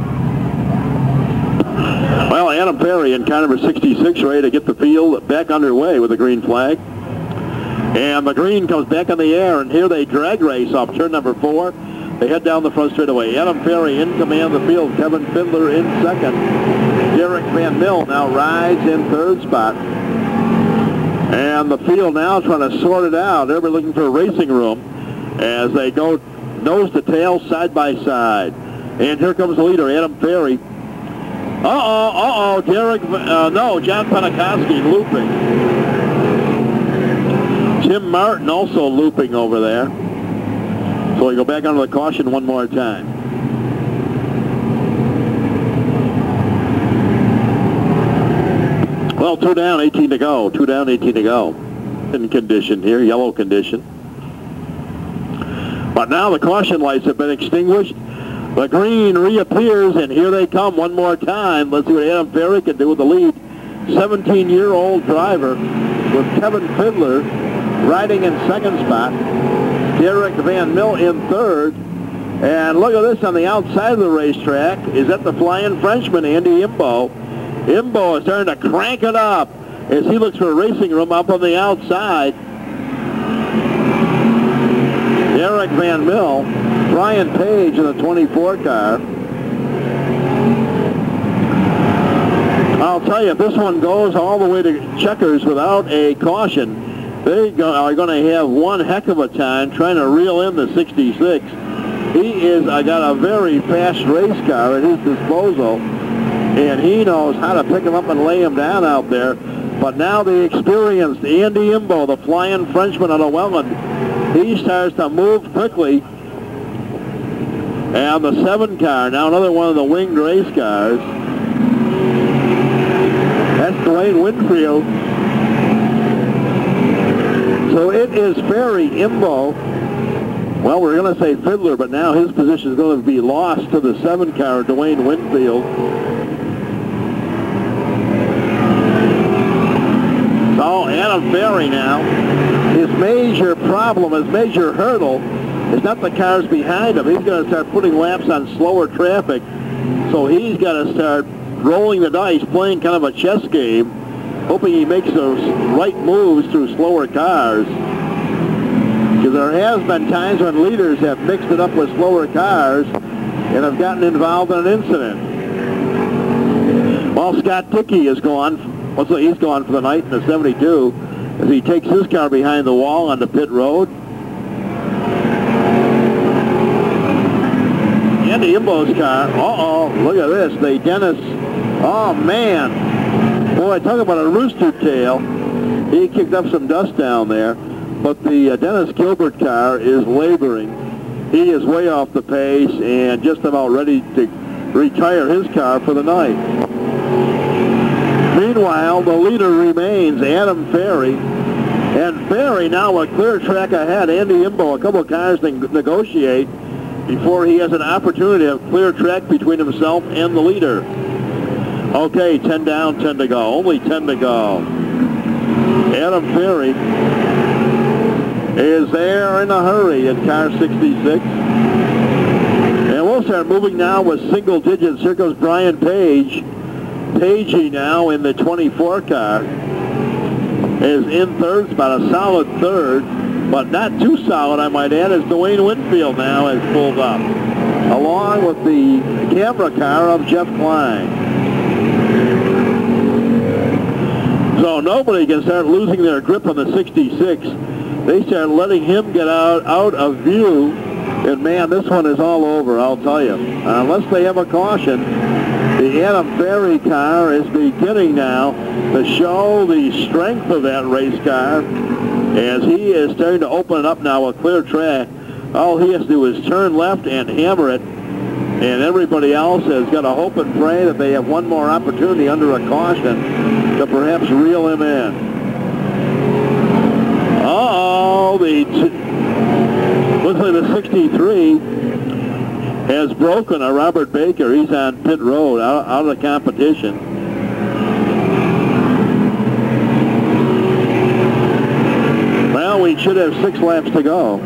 Well, Adam Perry in car number 66 ready to get the field back underway with the green flag. And the green comes back in the air, and here they drag race off turn number 4. They head down the front straightaway. Adam Ferry in command of the field. Kevin Fiddler in second. Derek Van Mill now rides in third spot. And the field now trying to sort it out. Everybody looking for a racing room as they go nose to tail, side by side. And here comes the leader, Adam Ferry. Derek, John Penikoski looping. Tim Martin also looping over there. So we go back under the caution one more time. Well, 2 down, 18 to go. 2 down, 18 to go. In condition here, yellow condition. But now the caution lights have been extinguished. The green reappears, and here they come one more time. Let's see what Adam Ferry can do with the lead. 17-year-old driver with Kevin Fiddler riding in second spot. Derek Van Mill in third. And look at this on the outside of the racetrack. Is that the Flying Frenchman, Andy Imbo? Imbo is starting to crank it up as he looks for a racing room up on the outside. Derek Van Mill, Brian Page in the 24 car. I'll tell you, if this one goes all the way to checkers without a caution, they are going to have one heck of a time trying to reel in the 66. He is got a very fast race car at his disposal, and he knows how to pick him up and lay him down out there. But now the experienced Andy Imbo, the Flying Frenchman out of Welland, he starts to move quickly. And the 7 car, now another one of the winged race cars. That's Dwayne Winfield. So it is Ferry, Imbo. Well, we're going to say Fiddler, but now his position is going to be lost to the 7 car, Dwayne Winfield. So Adam Ferry now, his major problem, his major hurdle is not the cars behind him. He's going to start putting laps on slower traffic. So he's got to start rolling the dice, playing kind of a chess game, hoping he makes those right moves through slower cars. Because there has been times when leaders have mixed it up with slower cars and have gotten involved in an incident. Well, Scott Dickey is gone. Also, he's gone for the night in the 72 as he takes his car behind the wall onto pit road. Andy Imbo's car. Look at this. The Dennis. Oh, man. Boy, talk about a rooster tail. He kicked up some dust down there. But the Dennis Gilbert car is laboring. He is way off the pace and just about ready to retire his car for the night. Meanwhile, the leader remains Adam Ferry. And Ferry now a clear track ahead. Andy Imbo, a couple of cars to negotiate before he has an opportunity to have clear track between himself and the leader. Okay, 10 down, 10 to go. Only 10 to go. Adam Ferry is there in a hurry in car 66. And we'll start moving now with single digits. Here goes Brian Page. Pagey now in the 24 car is in third spot, a solid third, but not too solid, I might add, as Dwayne Winfield now has pulled up, along with the camera car of Jeff Klein. So nobody can start losing their grip on the 66. They start letting him get out of view, and man, this one is all over, I'll tell you. Unless they have a caution, the Adam Ferry car is beginning now to show the strength of that race car as he is starting to open it up now, a clear track. All he has to do is turn left and hammer it, and everybody else has got to hope and pray that they have one more opportunity under a caution to perhaps reel him in. Looks like the 63 has broken a Robert Baker. He's on pit road, out of the competition. Well, we should have 6 laps to go.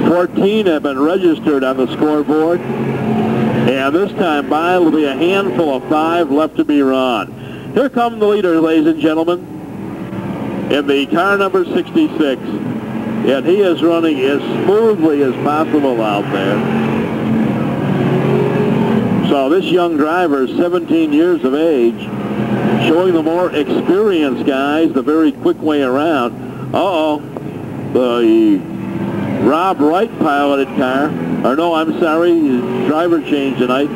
14 have been registered on the scoreboard. And this time by will be a handful of 5 left to be run. Here come the leaders, ladies and gentlemen, in the car number 66. And he is running as smoothly as possible out there. So this young driver, 17 years of age, showing the more experienced guys the very quick way around. The Rob Wright piloted car, or no, I'm sorry, his driver change tonight.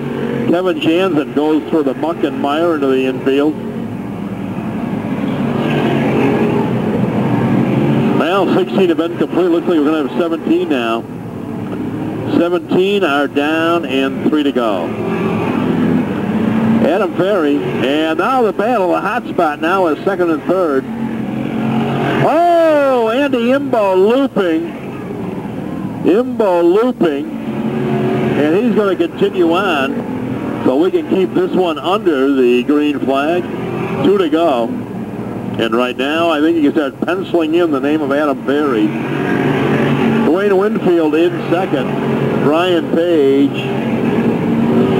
Kevin Jansen goes for the muck and mire into the infield. Well, 16 have been complete. Looks like we're going to have 17 now. 17 are down and 3 to go. Adam Ferry, and now the battle, the hot spot now is second and third. Oh, Andy Imbo looping, and he's going to continue on, so we can keep this one under the green flag. 2 to go, and right now I think you can start penciling in the name of Adam Ferry. Dwayne Winfield in second. Brian Page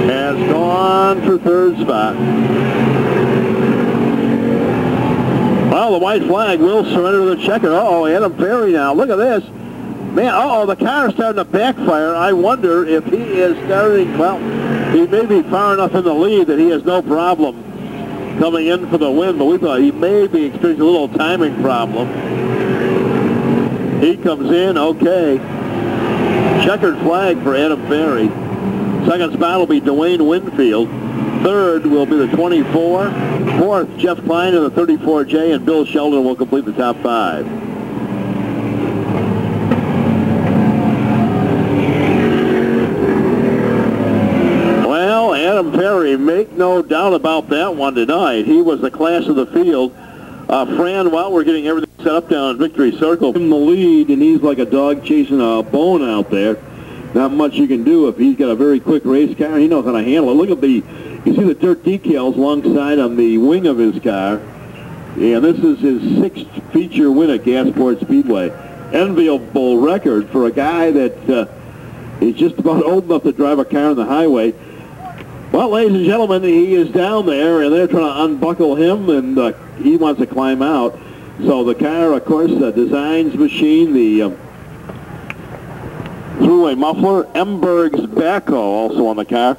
has gone for third spot. Well, the white flag will surrender to the checker. Uh-oh, Adam Ferry now. Look at this. Man, uh-oh, the car is starting to backfire. I wonder if he is starting, well, he may be far enough in the lead that he has no problem coming in for the win, but we thought he may be experiencing a little timing problem. He comes in, okay. Checkered flag for Adam Ferry. Second spot will be Dwayne Winfield. Third will be the 24. Fourth, Jeff Klein in the 34J, and Bill Sheldon will complete the top 5. Well, Adam Ferry, make no doubt about that one tonight. He was the class of the field. Fran, while we're getting everything set up down in Victory Circle, in the lead, and he's like a dog chasing a bone out there. Not much you can do if he's got a very quick race car. He knows how to handle it. Look at you see the dirt decals alongside on the wing of his car. And this is his 6th feature win at Gasport Speedway. Enviable record for a guy that is just about old enough to drive a car on the highway. Well, ladies and gentlemen, he is down there, and they're trying to unbuckle him, and he wants to climb out. So the car, of course, designs machine, the throughway muffler, Emberg's backhoe also on the car.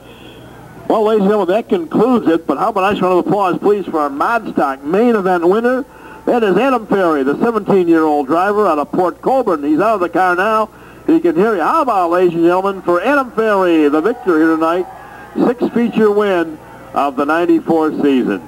Well, ladies and gentlemen, that concludes it, but how about a nice round of applause, please, for our Modstock main event winner. That is Adam Ferry, the 17-year-old driver out of Port Colborne. He's out of the car now. He can hear you. How about, ladies and gentlemen, for Adam Ferry, the victor here tonight, 6th feature win of the 94 season.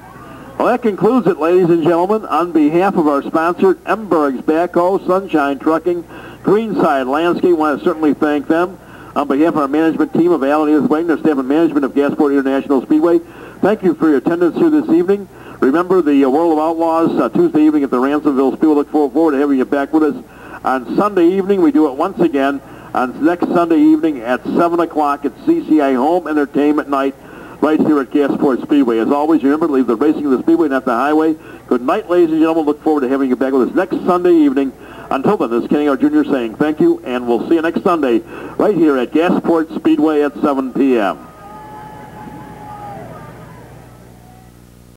Well, that concludes it, ladies and gentlemen. On behalf of our sponsor, Emberg's Backhoe, Sunshine Trucking, Greenside Landscape, I want to certainly thank them. On behalf of our management team of Alan Edith Wagner, staff and management of Gasport International Speedway, thank you for your attendance here this evening. Remember the World of Outlaws Tuesday evening at the Ransomville Speedway. Look forward to having you back with us on Sunday evening. We do it once again on next Sunday evening at 7 o'clock at CCI Home Entertainment Night right here at Gasport Speedway. As always, remember to leave the racing of the Speedway, not the highway. Good night, ladies and gentlemen. Look forward to having you back with us next Sunday evening. Until then, this is Kenny R. Jr. saying thank you, and we'll see you next Sunday right here at Gasport Speedway at 7 p.m.